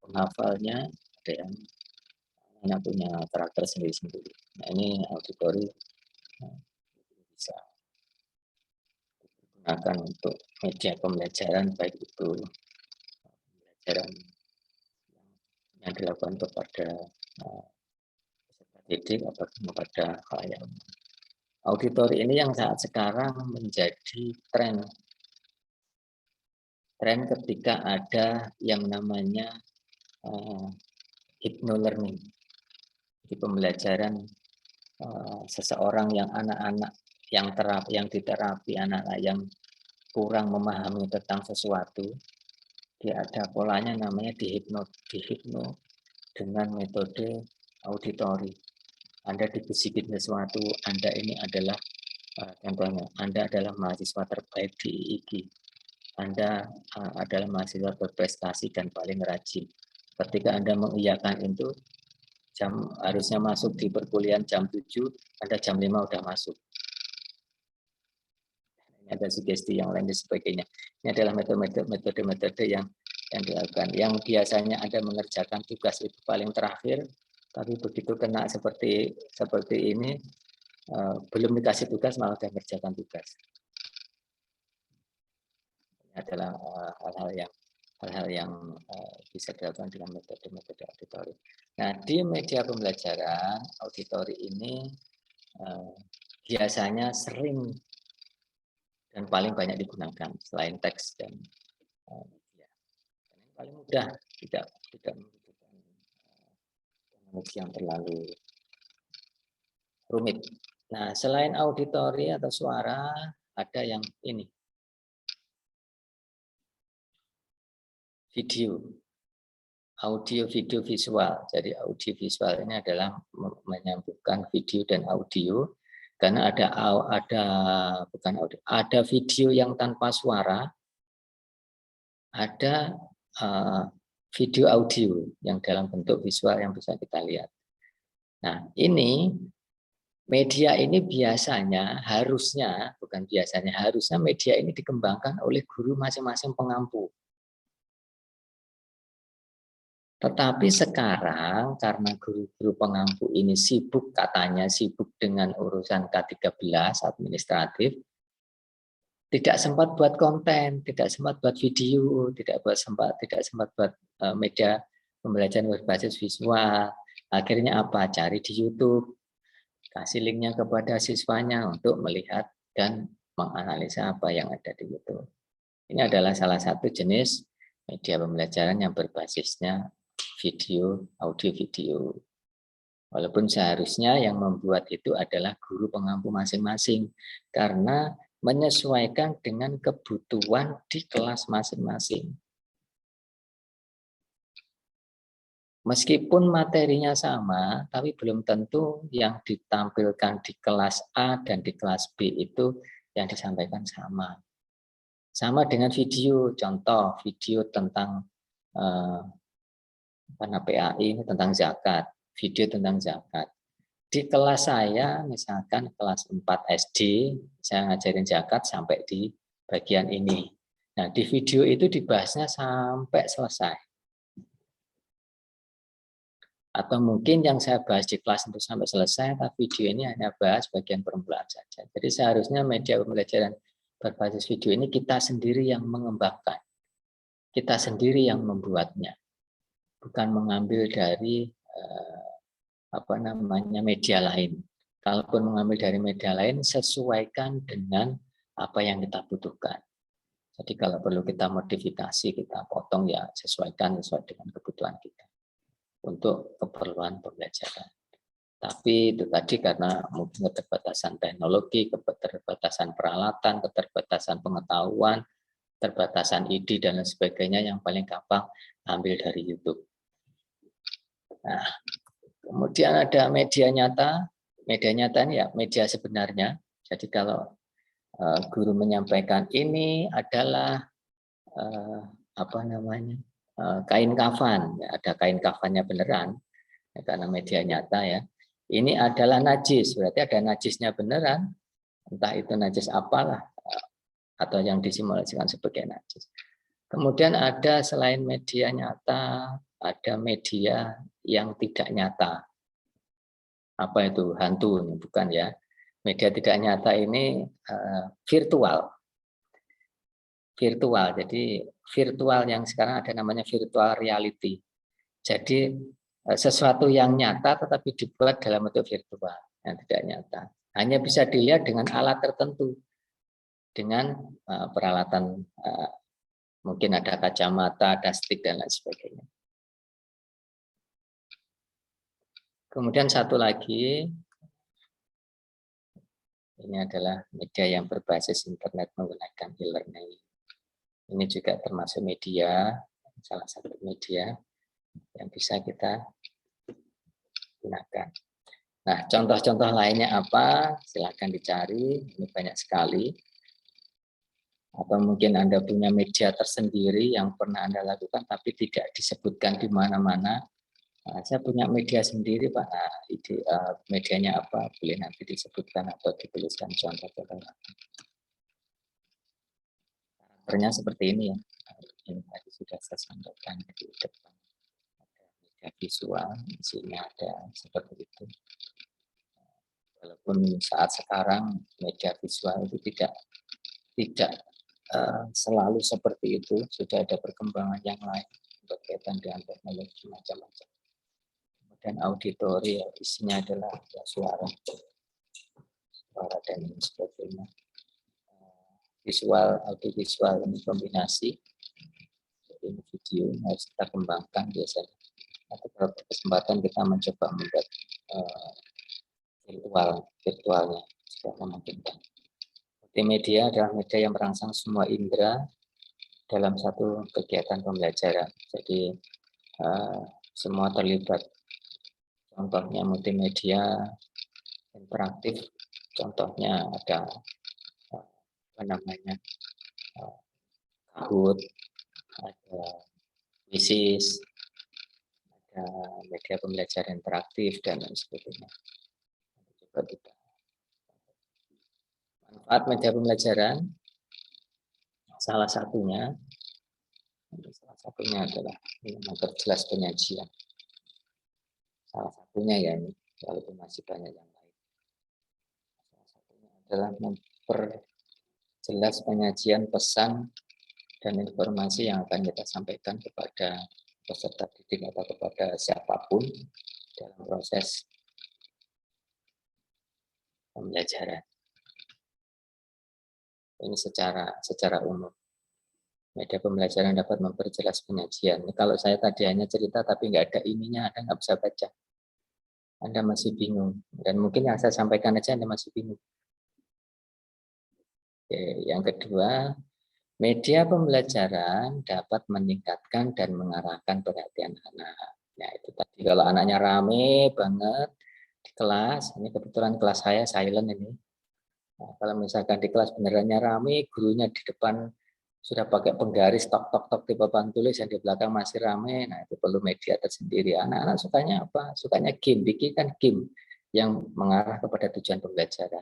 penghafalnya, ada yang anak punya karakter sendiri-sendiri. Nah, ini auditori bisa digunakan untuk media pembelajaran, baik itu pembelajaran yang dilakukan kepada peserta didik atau kepada klien. Auditori ini yang saat sekarang menjadi tren ketika ada yang namanya hypno-learning, di pembelajaran seseorang yang anak-anak yang diterapi, anak-anak yang kurang memahami tentang sesuatu, dia ada polanya namanya dihipno dengan metode auditori. Anda dibisikin sesuatu, Anda ini adalah contohnya, Anda adalah mahasiswa terbaik di IIG, Anda adalah mahasiswa berprestasi dan paling rajin. Ketika Anda mengiyakan itu, harusnya masuk di perkuliahan jam 7, Anda jam 5 udah masuk. Ini ada sugesti yang lain dan sebagainya. Ini adalah metode-metode yang dilakukan. Yang biasanya Anda mengerjakan tugas itu paling terakhir, tapi begitu kena seperti ini, belum dikasih tugas malah sudah mengerjakan tugas. Ini adalah hal-hal yang bisa dilakukan dengan metode-metode auditori. Nah, di media pembelajaran, auditori ini biasanya sering dan paling banyak digunakan selain teks dan media. Yang paling mudah, tidak membutuhkan teknologi yang terlalu rumit. Nah, selain auditori atau suara, ada yang ini. Video. Audio, video, visual. Jadi audio visual ini adalah menyambungkan video dan audio, karena ada video yang tanpa suara, ada video audio yang dalam bentuk visual yang bisa kita lihat. Nah, ini media ini biasanya harusnya media ini dikembangkan oleh guru masing-masing pengampu. Tetapi sekarang karena guru-guru pengampu ini sibuk dengan urusan K13 administratif, tidak sempat buat konten, tidak sempat buat video, tidak sempat buat media pembelajaran berbasis visual. Akhirnya apa? Cari di YouTube, kasih linknya kepada siswanya untuk melihat dan menganalisa apa yang ada di YouTube. Ini adalah salah satu jenis media pembelajaran yang berbasisnya video, audio video. Walaupun seharusnya yang membuat itu adalah guru pengampu masing-masing, karena menyesuaikan dengan kebutuhan di kelas masing-masing. Meskipun materinya sama, tapi belum tentu yang ditampilkan di kelas A dan di kelas B itu yang disampaikan sama. Sama dengan video, contoh video tentang PAI ini tentang zakat, video tentang zakat. Di kelas saya, misalkan kelas 4 SD, saya ngajarin zakat sampai di bagian ini. Nah, di video itu dibahasnya sampai selesai. Atau mungkin yang saya bahas di kelas untuk sampai selesai, tapi video ini hanya bahas bagian permulaan saja. Jadi seharusnya media pembelajaran berbasis video ini kita sendiri yang mengembangkan. Kita sendiri yang membuatnya. Bukan mengambil dari media lain. Kalaupun mengambil dari media lain, sesuaikan dengan apa yang kita butuhkan. Jadi kalau perlu kita modifikasi, kita potong ya sesuai dengan kebutuhan kita untuk keperluan pembelajaran. Tapi itu tadi karena mungkin keterbatasan teknologi, keterbatasan peralatan, keterbatasan pengetahuan, keterbatasan ide dan lain sebagainya, yang paling gampang ambil dari YouTube. Nah, kemudian ada media nyata. Media nyata ini ya media sebenarnya. Jadi kalau guru menyampaikan ini adalah kain kafan, ya, ada kain kafannya beneran, ya, karena media nyata ya. Ini adalah najis, berarti ada najisnya beneran, entah itu najis apalah atau yang disimulasikan sebagai najis. Kemudian ada selain media nyata, ada media yang tidak nyata. Apa itu? Hantu, bukan ya. Media tidak nyata ini virtual. Virtual, jadi virtual yang sekarang ada namanya virtual reality. Jadi sesuatu yang nyata tetapi dibuat dalam bentuk virtual yang tidak nyata. Hanya bisa dilihat dengan alat tertentu, dengan peralatan mungkin ada kacamata, ada stick dan lain sebagainya. Kemudian satu lagi, ini adalah media yang berbasis internet menggunakan e-learning. Ini juga termasuk media, salah satu media yang bisa kita gunakan. Nah, contoh-contoh lainnya apa? Silakan dicari, ini banyak sekali. Atau mungkin Anda punya media tersendiri yang pernah Anda lakukan tapi tidak disebutkan di mana-mana. Nah, saya punya media sendiri, Pak. Nah, medianya apa? Boleh nanti disebutkan atau dituliskan contoh-contoh. Karakternya seperti ini ya. Ini tadi sudah saya sampaikan di depan. Ada media visual, isinya ada seperti itu. Walaupun saat sekarang media visual itu tidak selalu seperti itu, sudah ada perkembangan yang lain berkaitan dengan teknologi macam-macam. Dan auditori isinya adalah ya, suara dan sebagainya. Visual, audiovisual ini kombinasi. Jadi ini video harus kita kembangkan biasanya. Atau beberapa kesempatan kita mencoba membuat virtualnya sudah memungkinkan. Multimedia adalah media yang merangsang semua indera dalam satu kegiatan pembelajaran. Jadi semua terlibat. Contohnya multimedia interaktif, contohnya ada apa namanya Kahoot, ada Quizzes, ada media pembelajaran interaktif dan lain sebagainya. Coba kita manfaat media pembelajaran salah satunya adalah memperjelas penyajian. Salah satunya ya ini, walaupun masih banyak yang lain. Salah satunya adalah memperjelas penyajian pesan dan informasi yang akan kita sampaikan kepada peserta didik atau kepada siapapun dalam proses pembelajaran. Ini secara umum. Media pembelajaran dapat memperjelas penyajian. Kalau saya tadi hanya cerita tapi nggak ada ininya, Anda nggak bisa baca. Anda masih bingung. Dan mungkin yang saya sampaikan aja Anda masih bingung. Oke, yang kedua, media pembelajaran dapat meningkatkan dan mengarahkan perhatian anak. Nah, itu tadi kalau anaknya rame banget di kelas, ini kebetulan kelas saya silent ini. Nah, kalau misalkan di kelas benerannya rame, gurunya di depan sudah pakai penggaris tok di papan tulis, yang di belakang masih rame, nah itu perlu media tersendiri. Anak-anak sukanya apa? Sukanya game, bikinkan game yang mengarah kepada tujuan pembelajaran.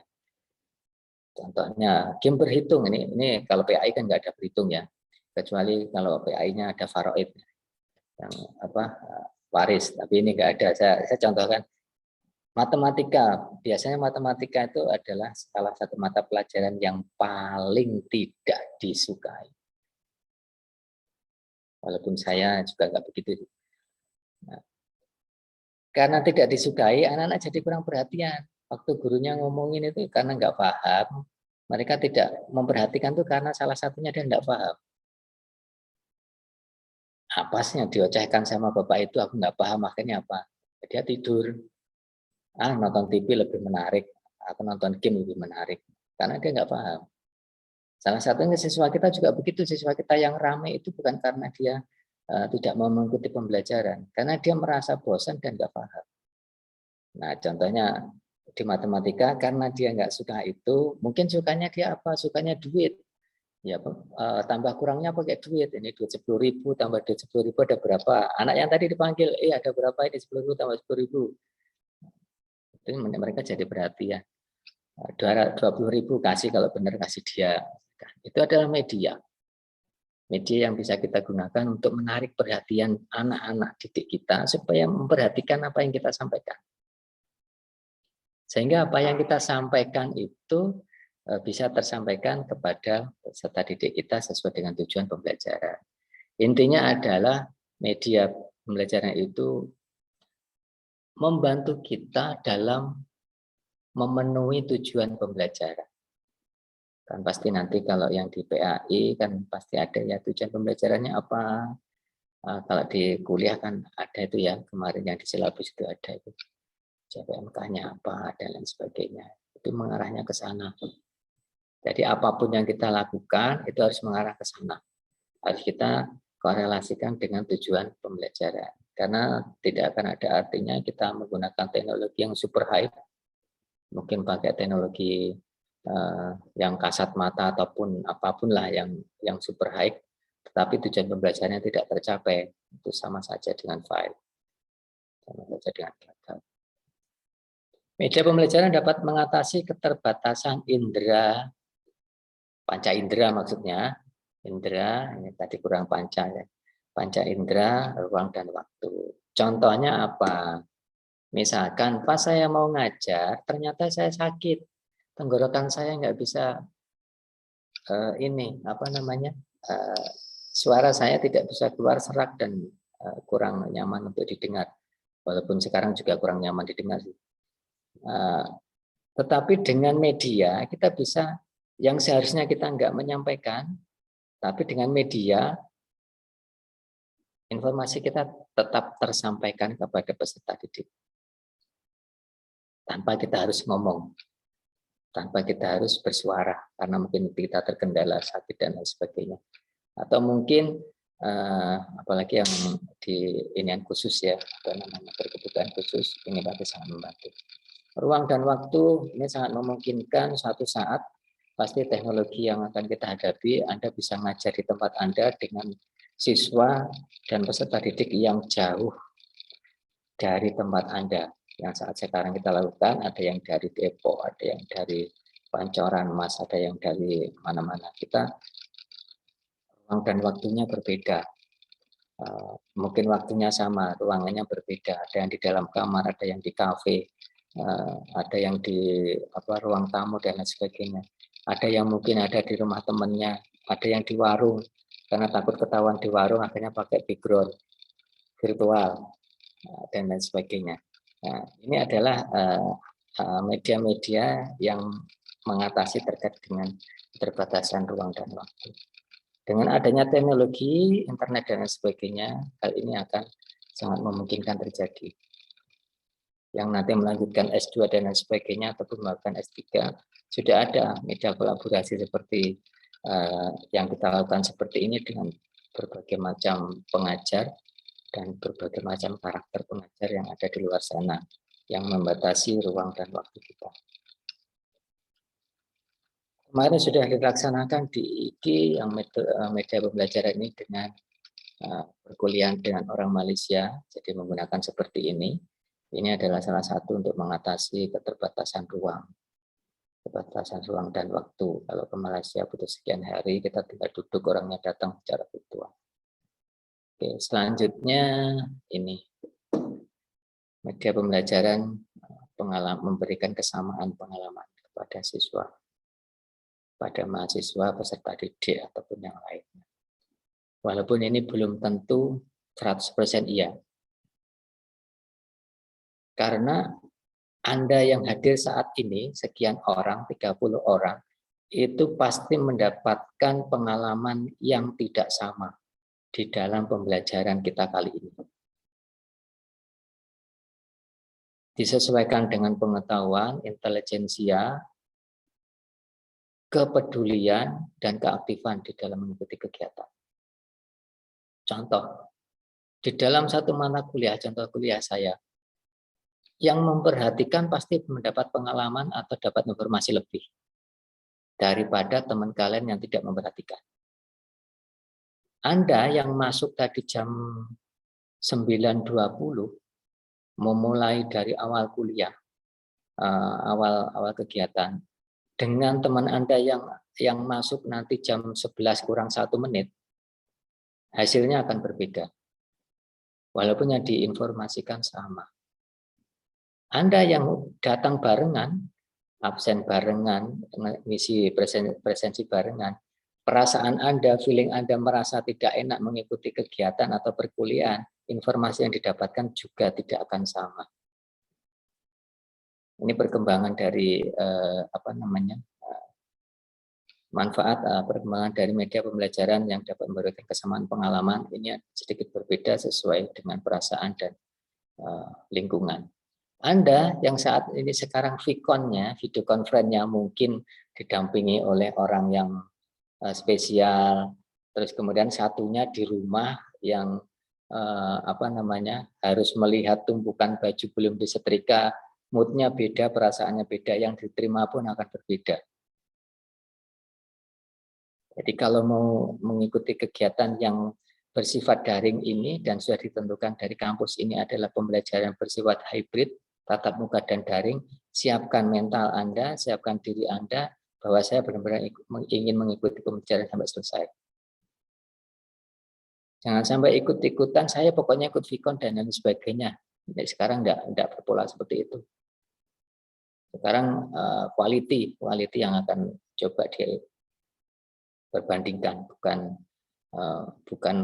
Contohnya game berhitung, ini kalau PAI kan nggak ada berhitung ya, kecuali kalau PAI-nya ada faraid yang apa waris, tapi ini nggak ada. Saya contohkan matematika. Biasanya matematika itu adalah salah satu mata pelajaran yang paling tidak disukai. Walaupun saya juga nggak begitu. Nah, karena tidak disukai, anak-anak jadi kurang perhatian. Waktu gurunya ngomongin itu karena nggak paham, mereka tidak memperhatikan itu karena salah satunya dia nggak paham. Apasnya diocehkan sama bapak itu, aku nggak paham, akhirnya apa? Dia tidur. Nonton TV lebih menarik, atau nonton game lebih menarik, karena dia nggak paham. Salah satunya siswa kita juga begitu, siswa kita yang ramai itu bukan karena dia tidak mau mengikuti pembelajaran, karena dia merasa bosan dan nggak paham. Nah, contohnya di matematika, karena dia nggak suka itu, mungkin sukanya dia apa? Sukanya duit. Ya, tambah kurangnya pakai duit. Ini duit 10.000 tambah duit 10.000 ada berapa? Anak yang tadi dipanggil, ada berapa ini 10.000 tambah 10.000. Itu mereka jadi perhatian. 20.000 kasih kalau benar kasih dia. Itu adalah media yang bisa kita gunakan untuk menarik perhatian anak-anak didik kita supaya memperhatikan apa yang kita sampaikan. Sehingga apa yang kita sampaikan itu bisa tersampaikan kepada peserta didik kita sesuai dengan tujuan pembelajaran. Intinya adalah media pembelajaran itu membantu kita dalam memenuhi tujuan pembelajaran. Kan pasti nanti kalau yang di PAI kan pasti ada ya tujuan pembelajarannya apa. Kalau di kuliah kan ada itu ya, kemarin yang di silabus itu ada itu. JPMK-nya apa dan lain sebagainya. Itu mengarahnya ke sana. Jadi apapun yang kita lakukan itu harus mengarah ke sana. Harus kita korelasikan dengan tujuan pembelajaran. Karena tidak akan ada artinya kita menggunakan teknologi yang super high, mungkin pakai teknologi yang kasat mata ataupun apapun lah yang super high, tetapi tujuan pembelajarannya tidak tercapai, itu sama saja dengan fail, sama saja dengan gagal. Media pembelajaran dapat mengatasi keterbatasan indera, panca indera maksudnya, indera ini tadi kurang panca ya, panca indera, ruang dan waktu. Contohnya apa? Misalkan pas saya mau ngajar, ternyata saya sakit, tenggorokan saya nggak bisa suara saya tidak bisa keluar serak dan kurang nyaman untuk didengar. Walaupun sekarang juga kurang nyaman didengar. Tetapi dengan media kita bisa, yang seharusnya kita nggak menyampaikan, tapi dengan media informasi kita tetap tersampaikan kepada peserta didik. Tanpa kita harus ngomong, tanpa kita harus bersuara, karena mungkin kita terkendala sakit dan lain sebagainya. Atau mungkin apalagi yang di inian khusus ya, atau namanya berkebutuhan khusus, ini pasti sangat membantu. Ruang dan waktu ini sangat memungkinkan suatu saat pasti teknologi yang akan kita hadapi, Anda bisa ngajar di tempat Anda dengan siswa dan peserta didik yang jauh dari tempat Anda. Yang saat sekarang kita lakukan, ada yang dari Depok, ada yang dari Pancoran Mas, ada yang dari mana-mana. Kita ruang dan waktunya berbeda. Mungkin waktunya sama, ruangannya berbeda. Ada yang di dalam kamar, ada yang di kafe, ada yang di ruang tamu dan lain sebagainya. Ada yang mungkin ada di rumah temannya, ada yang di warung, karena takut ketahuan di warung akhirnya pakai background virtual dan lain sebagainya. Nah, ini adalah media-media yang mengatasi terkait dengan keterbatasan ruang dan waktu. Dengan adanya teknologi, internet dan lain sebagainya, hal ini akan sangat memungkinkan terjadi. Yang nanti melanjutkan S2 dan lain sebagainya, ataupun melakukan S3, sudah ada media kolaborasi seperti yang kita lakukan seperti ini dengan berbagai macam pengajar dan berbagai macam karakter pengajar yang ada di luar sana yang membatasi ruang dan waktu kita. Kemarin sudah dilaksanakan di IG yang media pembelajaran ini dengan perkuliahan dengan orang Malaysia, jadi menggunakan seperti ini. Ini adalah salah satu untuk mengatasi keterbatasan ruang dan waktu. Kalau ke Malaysia butuh sekian hari, kita tinggal duduk, orangnya datang secara virtual. Oke, selanjutnya ini media pembelajaran memberikan kesamaan pengalaman kepada siswa, pada mahasiswa, peserta didik ataupun yang lainnya. Walaupun ini belum tentu 100% iya. Karena Anda yang hadir saat ini, sekian orang, 30 orang, itu pasti mendapatkan pengalaman yang tidak sama di dalam pembelajaran kita kali ini. Disesuaikan dengan pengetahuan, intelijensia, kepedulian, dan keaktifan di dalam mengikuti kegiatan. Contoh, di dalam satu mata kuliah, contoh kuliah saya, yang memperhatikan pasti mendapat pengalaman atau dapat informasi lebih daripada teman kalian yang tidak memperhatikan. Anda yang masuk tadi jam 9.20, memulai dari awal kuliah, awal kegiatan, dengan teman Anda yang masuk nanti jam 11 kurang 1 menit, hasilnya akan berbeda. Walaupun yang diinformasikan sama. Anda yang datang barengan, absen barengan, ngisi presensi barengan, perasaan Anda, feeling Anda merasa tidak enak mengikuti kegiatan atau perkuliahan, informasi yang didapatkan juga tidak akan sama. Ini perkembangan dari manfaat perkembangan dari media pembelajaran yang dapat memberikan kesamaan pengalaman ini sedikit berbeda sesuai dengan perasaan dan lingkungan. Anda yang saat ini sekarang Vkonnya, video conference-nya mungkin didampingi oleh orang yang spesial, terus kemudian satunya di rumah yang harus melihat tumpukan baju belum disetrika, moodnya beda, perasaannya beda, yang diterima pun akan berbeda. Jadi kalau mau mengikuti kegiatan yang bersifat daring ini dan sudah ditentukan dari kampus ini adalah pembelajaran bersifat hybrid, tatap muka dan daring, siapkan mental Anda, siapkan diri Anda bahwa saya benar-benar ingin mengikuti pembelajaran sampai selesai. Jangan sampai ikut-ikutan, saya pokoknya ikut Vkon dan lain sebagainya. Jadi sekarang enggak berpola seperti itu. Sekarang quality yang akan coba diperbandingkan, bukan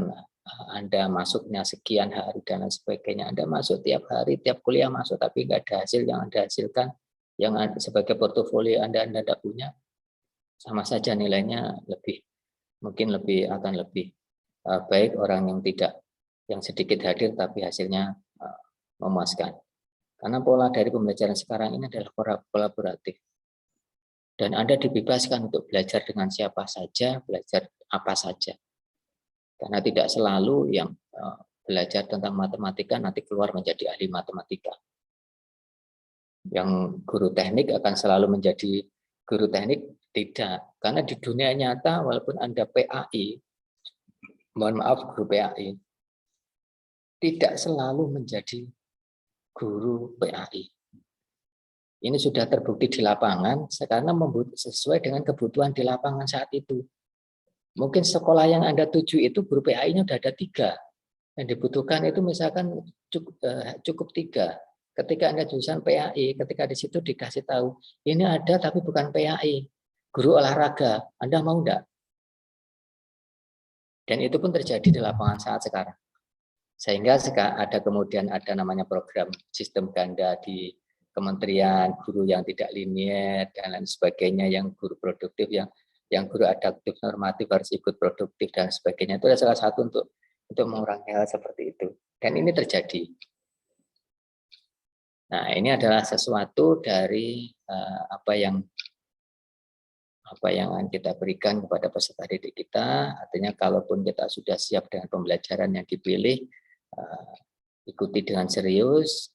Anda masuknya sekian hari dan lain sebagainya. Anda masuk tiap hari, tiap kuliah masuk, tapi nggak ada hasil yang Anda hasilkan, yang sebagai portofolio Anda tidak punya, sama saja nilainya mungkin akan lebih baik orang yang sedikit hadir tapi hasilnya memuaskan. Karena pola dari pembelajaran sekarang ini adalah kolaboratif. Dan Anda dibebaskan untuk belajar dengan siapa saja, belajar apa saja. Karena tidak selalu yang belajar tentang matematika nanti keluar menjadi ahli matematika. Yang guru teknik akan selalu menjadi guru teknik, tidak. Karena di dunia nyata walaupun Anda PAI, mohon maaf guru PAI, tidak selalu menjadi guru PAI. Ini sudah terbukti di lapangan karena sesuai dengan kebutuhan di lapangan saat itu. Mungkin sekolah yang Anda tuju itu guru PAI-nya sudah ada 3. Yang dibutuhkan itu misalkan cukup 3. Ketika Anda jurusan PAI, ketika di situ dikasih tahu, ini ada tapi bukan PAI, guru olahraga, Anda mau enggak? Dan itu pun terjadi di lapangan saat sekarang. Sehingga kemudian ada namanya program sistem ganda di kementerian, guru yang tidak linier dan lain sebagainya, yang guru produktif, yang guru adaptif normatif harus ikut produktif dan sebagainya. Itu adalah salah satu untuk mengurangi hal seperti itu. Dan ini terjadi. Nah, ini adalah sesuatu dari apa yang akan kita berikan kepada peserta didik kita. Artinya kalaupun kita sudah siap dengan pembelajaran yang dipilih, ikuti dengan serius,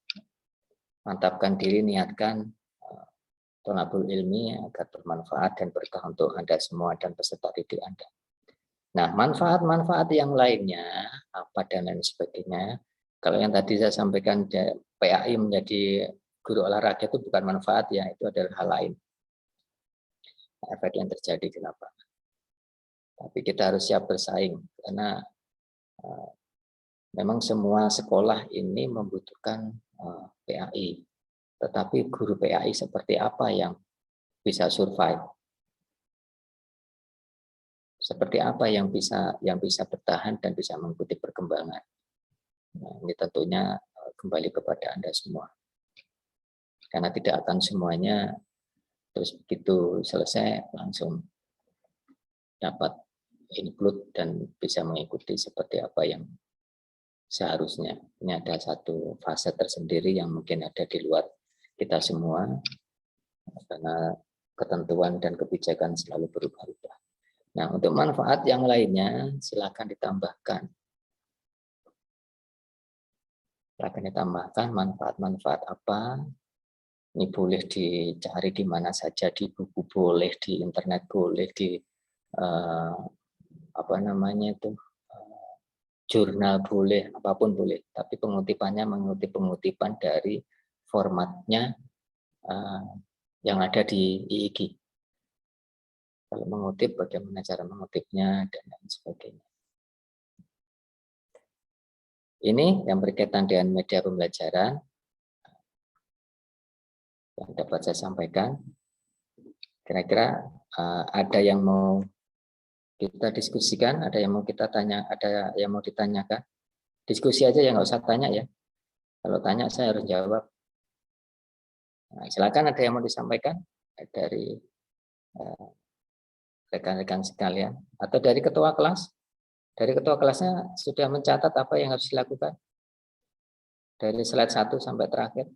mantapkan diri, niatkan thalabul ilmi agar bermanfaat dan berkah untuk Anda semua dan peserta didik Anda. Nah, manfaat-manfaat yang lainnya, apa dan lain sebagainya, kalau yang tadi saya sampaikan PAI menjadi guru olahraga itu bukan manfaat ya, itu adalah hal lain. Efek yang terjadi di lapangan. Tapi kita harus siap bersaing karena memang semua sekolah ini membutuhkan PAI. Tetapi guru PAI seperti apa yang bisa survive? Seperti apa yang bisa bertahan dan bisa mengikuti perkembangan? Nah, ini tentunya kembali kepada Anda semua. Karena tidak akan semuanya terus begitu selesai langsung dapat include dan bisa mengikuti seperti apa yang seharusnya. Ini ada satu fase tersendiri yang mungkin ada di luar kita semua karena ketentuan dan kebijakan selalu berubah-ubah. Nah, untuk manfaat yang lainnya silakan ditambahkan. Silakan ditambahkan manfaat-manfaat apa. Ini boleh dicari di mana saja, di buku boleh, di internet boleh, di jurnal boleh, apapun boleh. Tapi pengutipannya mengutip pengutipan dari formatnya yang ada di IIG. Kalau mengutip, bagaimana cara mengutipnya dan lain sebagainya. Ini yang berkaitan dengan media pembelajaran yang dapat saya sampaikan. Kira-kira ada yang mau kita diskusikan, ada yang mau kita tanya, ada yang mau ditanyakan. Diskusi aja ya, nggak usah tanya ya. Kalau tanya saya harus jawab. Nah, silakan ada yang mau disampaikan dari rekan-rekan sekalian atau dari ketua kelas. Dari ketua kelasnya sudah mencatat apa yang harus dilakukan dari slide 1 sampai terakhir.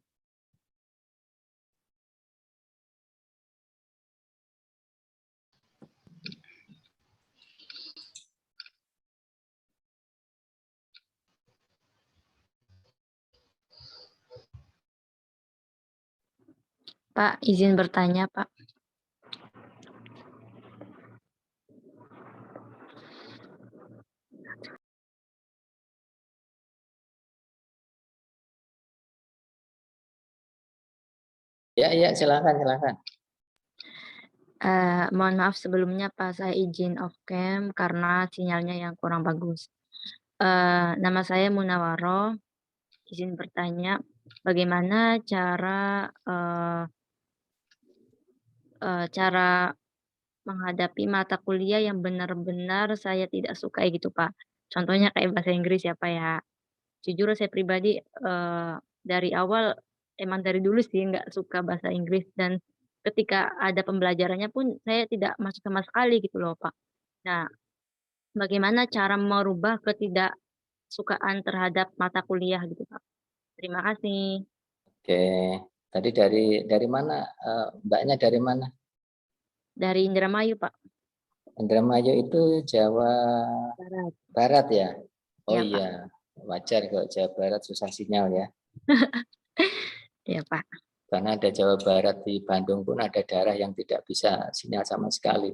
Pak, izin bertanya, Pak. Ya, silakan. Mohon maaf sebelumnya, Pak, saya izin off cam karena sinyalnya yang kurang bagus. Nama saya Munawaro. Izin bertanya, bagaimana cara menghadapi mata kuliah yang benar-benar saya tidak sukai gitu, Pak. Contohnya kayak bahasa Inggris ya, Pak, ya. Jujur saya pribadi, dari awal emang dari dulu sih nggak suka bahasa Inggris dan ketika ada pembelajarannya pun saya tidak masuk sama sekali gitu loh, Pak. Nah, bagaimana cara merubah ketidaksukaan terhadap mata kuliah gitu, Pak? Terima kasih. Oke, tadi dari mana? Mbaknya dari mana? Dari Indramayu, Pak. Indramayu itu Jawa Barat. Barat ya? Oh Iya, Pak. iya, wajar kalau Jawa Barat susah sinyal ya. Iya, Pak. Karena ada Jawa Barat, di Bandung pun ada daerah yang tidak bisa sinyal sama sekali.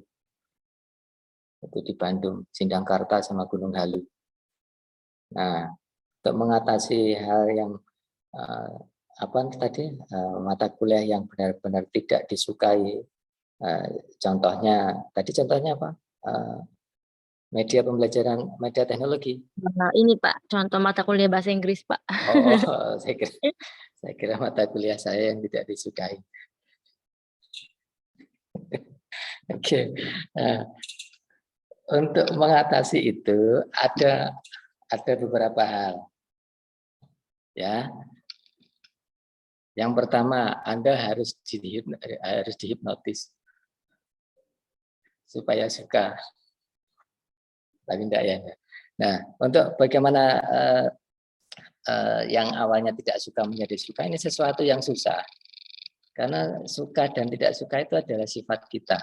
Itu di Bandung, Sindangkarta sama Gunung Halu. Nah, untuk mengatasi hal yang eh, apa tadi mata kuliah yang benar-benar tidak disukai, contohnya apa? Eh, Media pembelajaran, media teknologi. Ini, Pak, contoh mata kuliah bahasa Inggris, Pak. Oh, saya kira mata kuliah saya yang tidak disukai. Oke. Nah, untuk mengatasi itu ada beberapa hal. Ya. Yang pertama, Anda harus dihipnotis supaya suka. Tapi enggak ya. Nah, untuk bagaimana yang awalnya tidak suka menjadi suka, ini sesuatu yang susah. Karena suka dan tidak suka itu adalah sifat kita.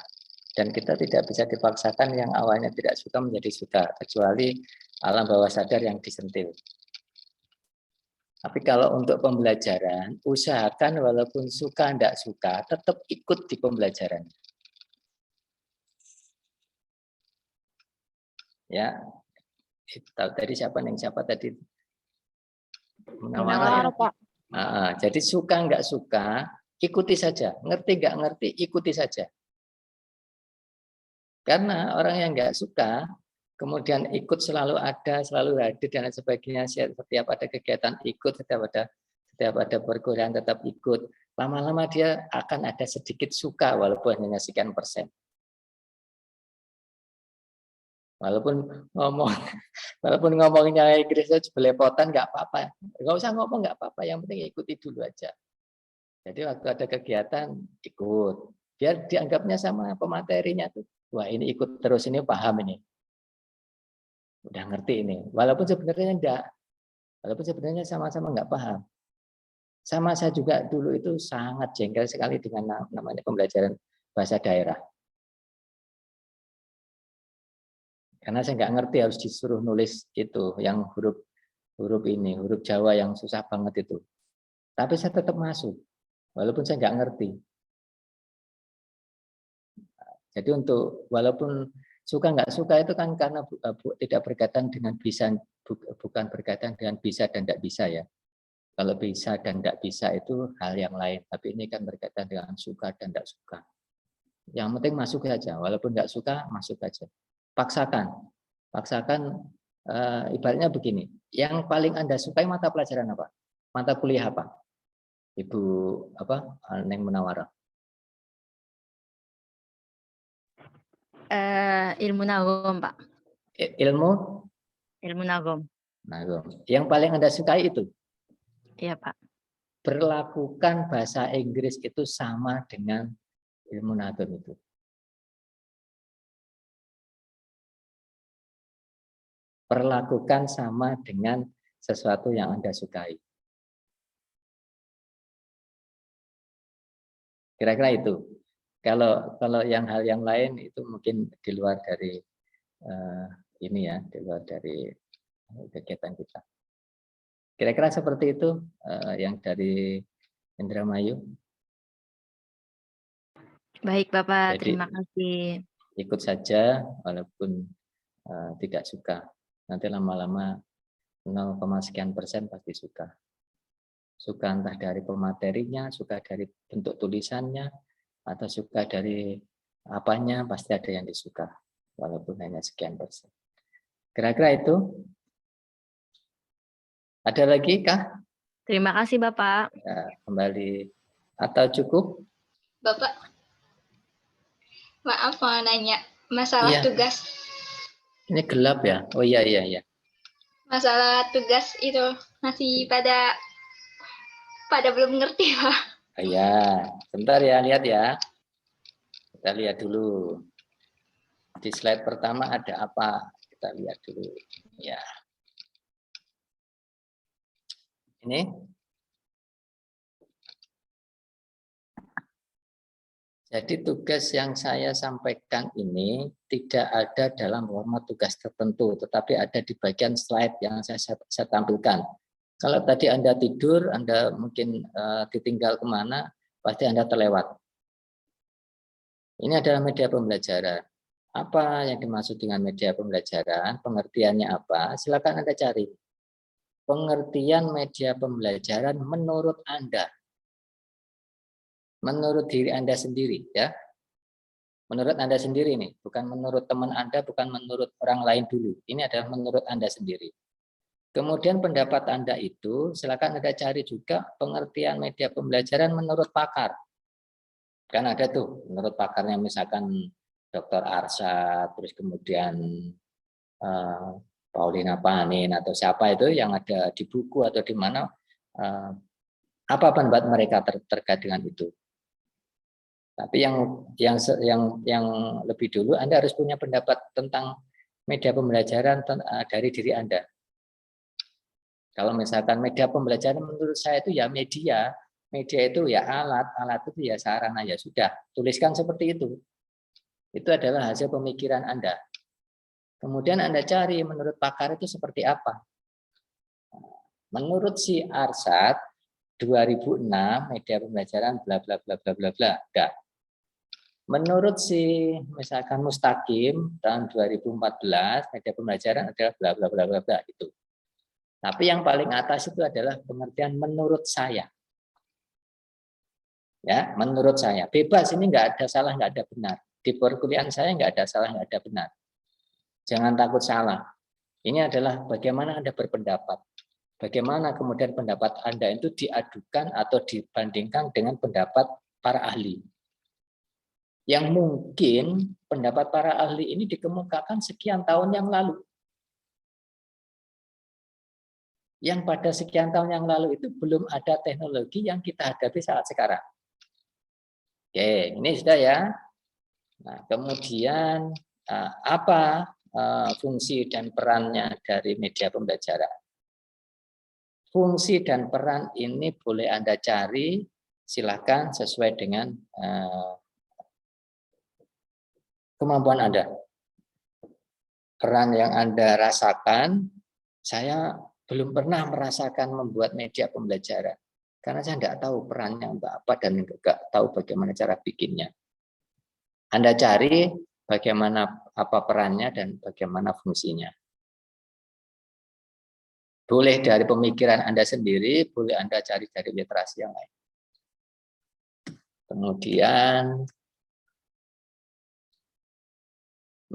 Dan kita tidak bisa dipaksakan yang awalnya tidak suka menjadi suka, kecuali alam bawah sadar yang disentil. Tapi kalau untuk pembelajaran, usahakan walaupun suka tidak suka, tetap ikut di pembelajaran. Ya, tahu tadi siapa tadi? Munawaro, Pak. Jadi suka nggak suka, ikuti saja. Ngerti nggak ngerti, ikuti saja. Karena orang yang nggak suka, kemudian ikut selalu ada, selalu hadir dan sebagainya. Setiap ada kegiatan ikut, setiap ada perkuliahan tetap ikut. Lama-lama dia akan ada sedikit suka walaupun hanya sekian persen. Walaupun ngomongnya Inggrisnya belepotan nggak apa-apa, nggak usah ngomong nggak apa-apa, yang penting ikuti dulu aja. Jadi waktu ada kegiatan ikut, biar dianggapnya sama pematerinya tuh, wah ini ikut terus, ini paham ini, udah ngerti ini. Walaupun sebenarnya sama-sama nggak paham. Sama saya juga dulu itu sangat jengkel sekali dengan namanya pembelajaran bahasa daerah. Karena saya nggak ngerti harus disuruh nulis itu, yang huruf Jawa yang susah banget itu. Tapi saya tetap masuk, walaupun saya nggak ngerti. Jadi walaupun suka nggak suka itu kan karena tidak berkaitan dengan bisa, bukan berkaitan dengan bisa dan tidak bisa ya. Kalau bisa dan tidak bisa itu hal yang lain. Tapi ini kan berkaitan dengan suka dan tidak suka. Yang penting masuk saja, walaupun nggak suka masuk saja. Paksakan. Ibaratnya begini, yang paling Anda sukai mata pelajaran apa? Mata kuliah apa? Ibu Neng Munawara. Ilmu Nagom, Pak. Ilmu Ilmu Nagom. Nah, yang paling Anda sukai itu Iya, Pak. berlakukan bahasa Inggris itu sama dengan ilmu natur itu. Perlakukan sama dengan sesuatu yang Anda sukai. Kira-kira itu. Kalau yang hal yang lain itu mungkin di luar dari ini ya, di luar dari kegiatan kita. Kira-kira seperti itu yang dari Indramayu. Baik, Bapak. Jadi Terima kasih. ikut saja walaupun tidak suka. Nanti lama-lama 0, sekian persen pasti suka. Suka entah dari pematerinya, suka dari bentuk tulisannya, atau suka dari apanya, pasti ada yang disuka. Walaupun hanya sekian persen. Kira-kira itu. Ada lagi kah? Terima kasih, Bapak. Ya, kembali. Atau cukup? Bapak, maaf mau nanya masalah Iya. tugas. Ini gelap ya? Oh iya. Masalah tugas itu masih pada belum ngerti, Pak. Iya, sebentar ya, lihat ya. Kita lihat dulu. Di slide pertama ada apa? Kita lihat dulu. Ya. Ini. Jadi tugas yang saya sampaikan ini tidak ada dalam format tugas tertentu, tetapi ada di bagian slide yang saya tampilkan. Kalau tadi Anda tidur, Anda mungkin ditinggal kemana, pasti Anda terlewat. Ini adalah media pembelajaran. Apa yang dimaksud dengan media pembelajaran? Pengertiannya apa? Silakan Anda cari. Pengertian media pembelajaran menurut Anda. Menurut diri Anda sendiri, ya. Menurut Anda sendiri nih, bukan menurut teman Anda, bukan menurut orang lain dulu. Ini adalah menurut Anda sendiri. Kemudian pendapat Anda itu, silakan Anda cari juga pengertian media pembelajaran menurut pakar. Kan ada tuh, menurut pakarnya misalkan Dr. Arsyad, terus kemudian Paulina Panin atau siapa itu yang ada di buku atau di mana, apa pendapat mereka terkait dengan itu. Tapi yang lebih dulu Anda harus punya pendapat tentang media pembelajaran dari diri Anda. Kalau misalkan media pembelajaran menurut saya itu ya media itu ya alat itu ya sarana, ya sudah, tuliskan seperti itu. Itu adalah hasil pemikiran Anda. Kemudian Anda cari menurut pakar itu seperti apa. Menurut si Arsyad 2006 media pembelajaran bla bla bla bla bla bla. Enggak. Menurut si misalkan Mustaqim tahun 2014 media pembelajaran adalah bla bla bla bla bla itu. Tapi yang paling atas itu adalah pengertian menurut saya. Ya, menurut saya. Bebas, ini nggak ada salah, nggak ada benar. Di perkuliahan saya nggak ada salah, nggak ada benar. Jangan takut salah. Ini adalah bagaimana Anda berpendapat. Bagaimana kemudian pendapat Anda itu diadukan atau dibandingkan dengan pendapat para ahli. Yang mungkin pendapat para ahli ini dikemukakan sekian tahun yang lalu. Yang pada sekian tahun yang lalu itu belum ada teknologi yang kita hadapi saat sekarang. Oke, ini sudah ya. Nah, kemudian apa fungsi dan perannya dari media pembelajaran? Fungsi dan peran ini boleh Anda cari, silakan sesuai dengan kemampuan Anda. Peran yang Anda rasakan, saya belum pernah merasakan membuat media pembelajaran. Karena saya tidak tahu perannya untuk apa dan tidak tahu bagaimana cara bikinnya. Anda cari bagaimana apa perannya dan bagaimana fungsinya. Boleh dari pemikiran Anda sendiri, boleh Anda cari dari literasi yang lain. Kemudian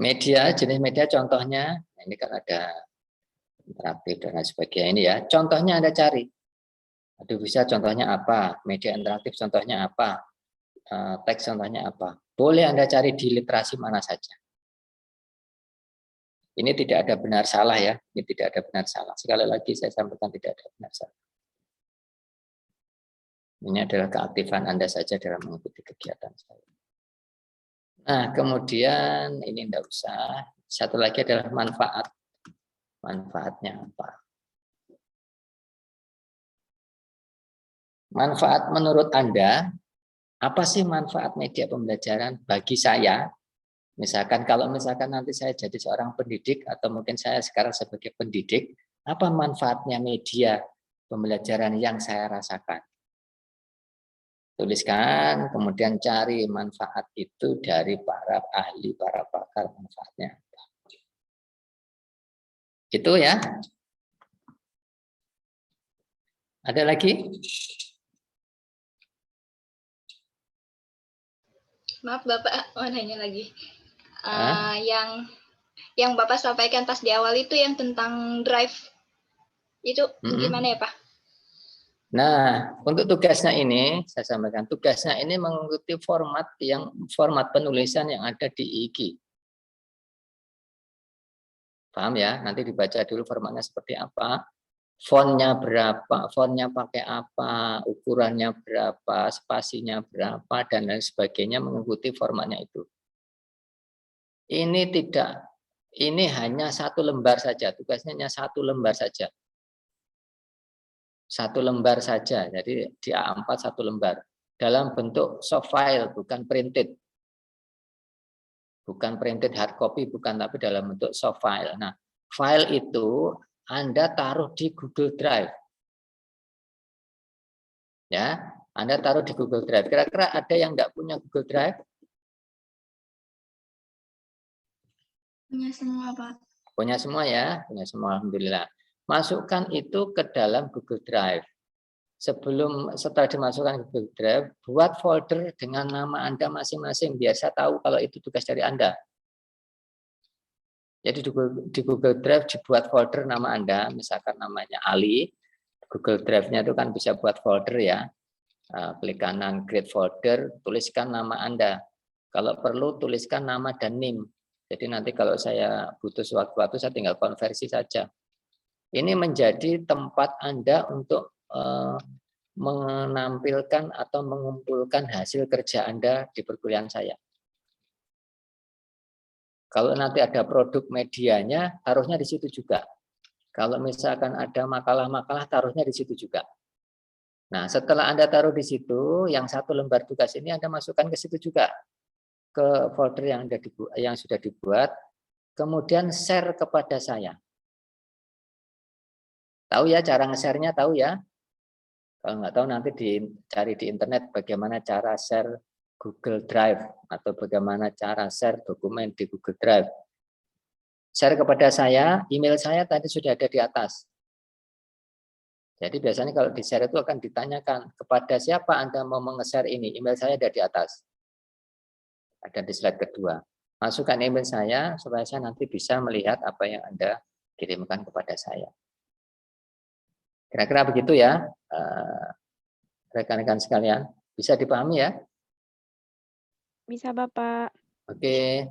media, jenis media contohnya, ini kan ada interaktif dan lain sebagainya ini ya. Contohnya Anda cari. Aduh, bisa contohnya apa? Media interaktif contohnya apa? Teks contohnya apa? Boleh Anda cari di literasi mana saja. Ini tidak ada benar salah ya. Ini tidak ada benar salah. Sekali lagi saya sampaikan tidak ada benar salah. Ini adalah keaktifan Anda saja dalam mengikuti kegiatan saya. Nah, kemudian ini tidak usah. Satu lagi adalah manfaat. Manfaatnya apa? Manfaat menurut Anda, apa sih manfaat media pembelajaran bagi saya? Misalkan kalau misalkan nanti saya jadi seorang pendidik atau mungkin saya sekarang sebagai pendidik, apa manfaatnya media pembelajaran yang saya rasakan? Tuliskan, kemudian cari manfaat itu dari para ahli, para pakar manfaatnya. Itu ya. Ada lagi? Maaf Bapak, mau nanya lagi. Yang Bapak sampaikan pas di awal itu yang tentang drive. Itu gimana ya Pak? Nah, untuk tugasnya ini, saya sampaikan, tugasnya ini mengikuti format penulisan yang ada di IG. Paham ya? Nanti dibaca dulu formatnya seperti apa, fontnya berapa, fontnya pakai apa, ukurannya berapa, spasinya berapa, dan lain sebagainya mengikuti formatnya itu. Ini hanya satu lembar saja, tugasnya hanya satu lembar saja. Satu lembar saja, jadi di A4 satu lembar dalam bentuk soft file, bukan printed hard copy, bukan, tapi dalam bentuk soft file. Nah, file itu Anda taruh di Google Drive, ya, Anda taruh di Google Drive. Kira-kira ada yang nggak punya Google Drive? Punya semua Pak. Punya semua ya, punya semua, alhamdulillah. Masukkan itu ke dalam Google Drive. Setelah dimasukkan ke Google Drive, buat folder dengan nama Anda masing-masing, biar saya tahu kalau itu tugas dari Anda. Jadi di Google Drive dibuat folder nama Anda, misalkan namanya Ali. Google Drive-nya itu kan bisa buat folder ya. Klik kanan, create folder, tuliskan nama Anda. Kalau perlu tuliskan nama dan NIM. Jadi nanti kalau saya butuh sewaktu-waktu, saya tinggal konversi saja. Ini menjadi tempat Anda untuk menampilkan atau mengumpulkan hasil kerja Anda di perkuliahan saya. Kalau nanti ada produk medianya, taruhnya di situ juga. Kalau misalkan ada makalah-makalah, taruhnya di situ juga. Nah, setelah Anda taruh di situ, yang satu lembar tugas ini Anda masukkan ke situ juga, ke folder yang sudah dibuat, kemudian share kepada saya. Tahu ya cara nge-share-nya, tahu ya? Kalau nggak tahu nanti dicari di internet bagaimana cara share Google Drive atau bagaimana cara share dokumen di Google Drive. Share kepada saya, email saya tadi sudah ada di atas. Jadi biasanya kalau di-share itu akan ditanyakan kepada siapa Anda mau nge-share ini, email saya ada di atas. Ada di slide kedua. Masukkan email saya supaya saya nanti bisa melihat apa yang Anda kirimkan kepada saya. Kira-kira begitu ya, rekan-rekan sekalian. Bisa dipahami ya? Bisa Bapak. Oke.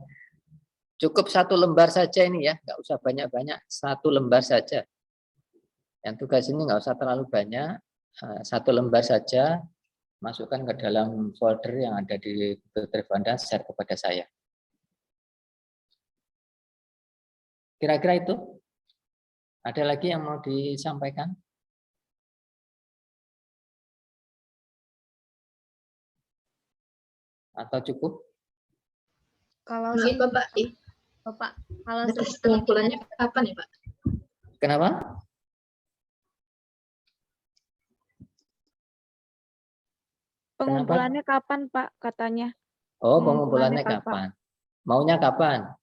Cukup satu lembar saja ini ya, nggak usah banyak-banyak, satu lembar saja. Yang tugas ini nggak usah terlalu banyak, satu lembar saja, masukkan ke dalam folder yang ada di Google Drive Anda, share kepada saya. Kira-kira itu? Ada lagi yang mau disampaikan? Atau cukup? Kalau Bapak, kalau Pengumpulannya kapan ya Pak? Kenapa? Pengumpulannya kapan Pak katanya? Oh, pengumpulannya kapan? Maunya kapan?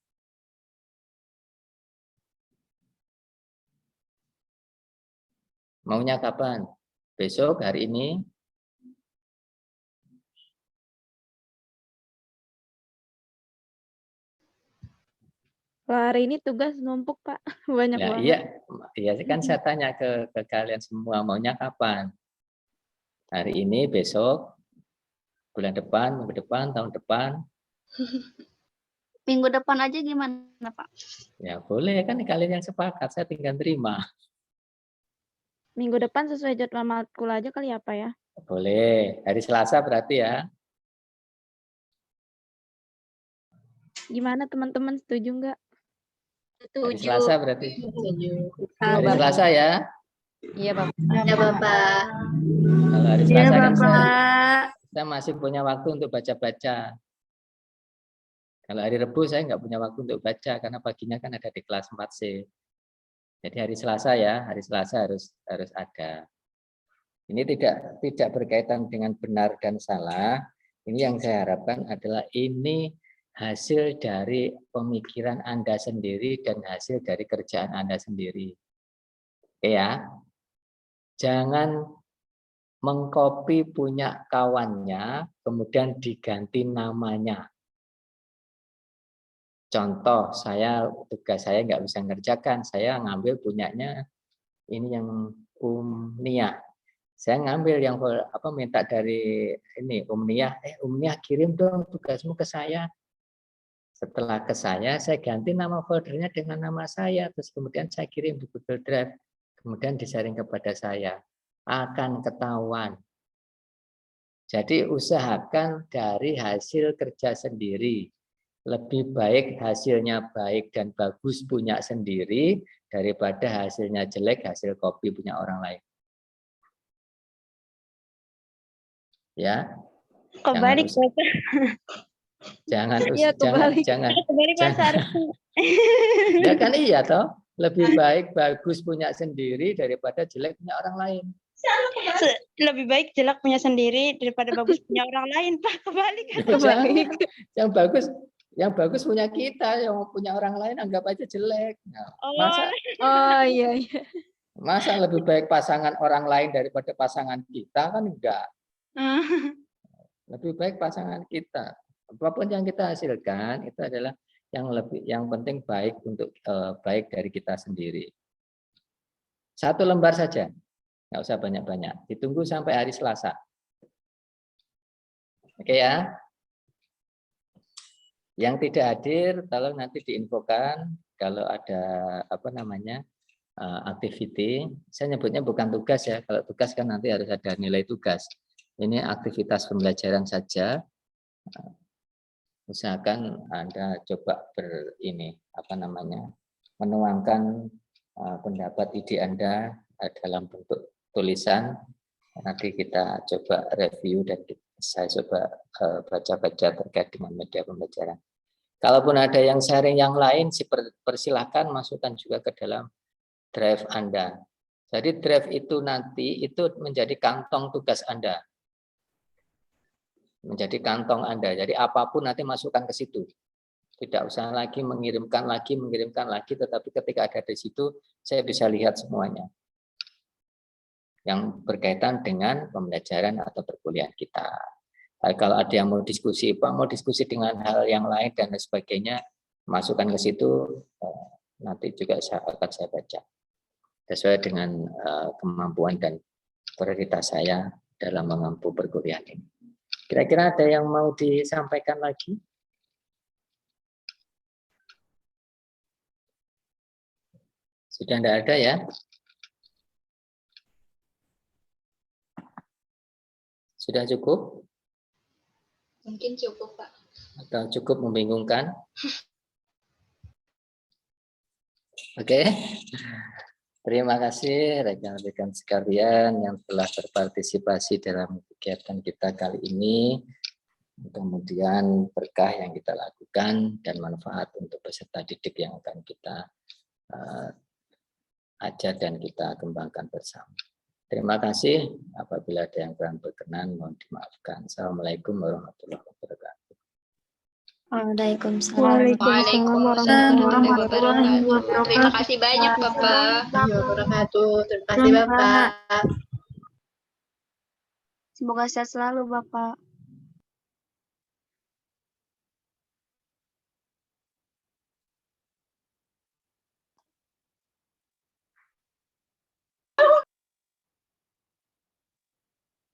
Maunya kapan? Besok, hari ini? Hari ini tugas numpuk Pak, banyak Ya, banget. iya kan saya tanya ke kalian semua, maunya kapan? Hari ini, besok, bulan depan, minggu depan, tahun depan? Minggu depan aja gimana, Pak? Ya boleh, kan kalian yang sepakat, saya tinggal terima. Minggu depan sesuai jadwal matkul aja kali ya Pak ya? Boleh, hari Selasa berarti ya. Gimana teman-teman, setuju nggak? Hari Setuju. Selasa berarti. Setuju. Hari Selasa ya. Iya, Bapak. Ya, Bapak. Kalau hari Iya Selasa kan Bapak. saya masih punya waktu untuk baca-baca. Kalau hari Rebu saya nggak punya waktu untuk baca karena paginya kan ada di kelas 4C. Jadi hari Selasa ya, hari Selasa harus ada. Ini tidak berkaitan dengan benar dan salah. Ini yang saya harapkan adalah ini hasil dari pemikiran Anda sendiri dan hasil dari kerjaan Anda sendiri. Oke ya. Jangan mengcopy punya kawannya, kemudian diganti namanya. Contoh, tugas saya nggak bisa ngerjakan, saya ngambil punyanya ini yang Nia. Saya ngambil yang minta dari ini Nia, Nia kirim dong tugasmu ke saya. Setelah ke saya ganti nama foldernya dengan nama saya, terus kemudian saya kirim di Google Drive, kemudian disaring kepada saya. Akan ketahuan. Jadi usahakan dari hasil kerja sendiri. Lebih baik hasilnya baik dan bagus punya sendiri daripada hasilnya jelek hasil copy punya orang lain. Ya. Kebalik Bapak. Jangan Iya, kebalik. jangan. Kebalik Pak Sarif. Ya kan iya toh. Lebih baik bagus punya sendiri daripada jelek punya orang lain. Lebih baik jelek punya sendiri daripada bagus punya orang lain, Pak. Kebalik kan? Kebalik. Yang bagus punya kita, yang punya orang lain anggap aja jelek. Nah, Iya. Masa lebih baik pasangan orang lain daripada pasangan kita kan enggak. Lebih baik pasangan kita. Apapun yang kita hasilkan itu adalah yang penting baik untuk baik dari kita sendiri. 1 lembar saja. Nggak usah banyak-banyak. Ditunggu sampai hari Selasa. Oke ya. Yang tidak hadir, tolong nanti diinfokan kalau ada activity. Saya nyebutnya bukan tugas ya. Kalau tugas kan nanti harus ada nilai tugas. Ini aktivitas pembelajaran saja. Usahakan Anda coba menuangkan pendapat ide Anda dalam bentuk tulisan. Nanti kita coba review dan saya coba baca-baca terkait dengan media pembelajaran. Kalaupun ada yang sharing yang lain, persilahkan masukkan juga ke dalam drive Anda. Jadi drive itu nanti itu menjadi kantong tugas Anda. Menjadi kantong Anda. Jadi apapun nanti masukkan ke situ. Tidak usah lagi mengirimkan lagi, tetapi ketika ada di situ, saya bisa lihat semuanya. Yang berkaitan dengan pembelajaran atau perkuliahan kita. Kalau ada yang mau diskusi, Pak, mau diskusi dengan hal yang lain dan sebagainya, masukkan ke situ, nanti juga akan saya baca. Sesuai dengan kemampuan dan prioritas saya dalam mengempu perkuliahan ini. Kira-kira ada yang mau disampaikan lagi? Sudah tidak ada ya? Sudah cukup? Mungkin cukup, Pak. Atau cukup membingungkan? Oke. Terima kasih rekan-rekan sekalian yang telah berpartisipasi dalam kegiatan kita kali ini. Kemudian berkah yang kita lakukan dan manfaat untuk peserta didik yang akan kita ajar dan kita kembangkan bersama. Terima kasih. Apabila ada yang kurang berkenan, mohon dimaafkan. Assalamualaikum warahmatullahi wabarakatuh. Waalaikumsalam warahmatullahi wabarakatuh. Terima kasih banyak, Bapak. Terima kasih, Bapak. Semoga sehat selalu, Bapak.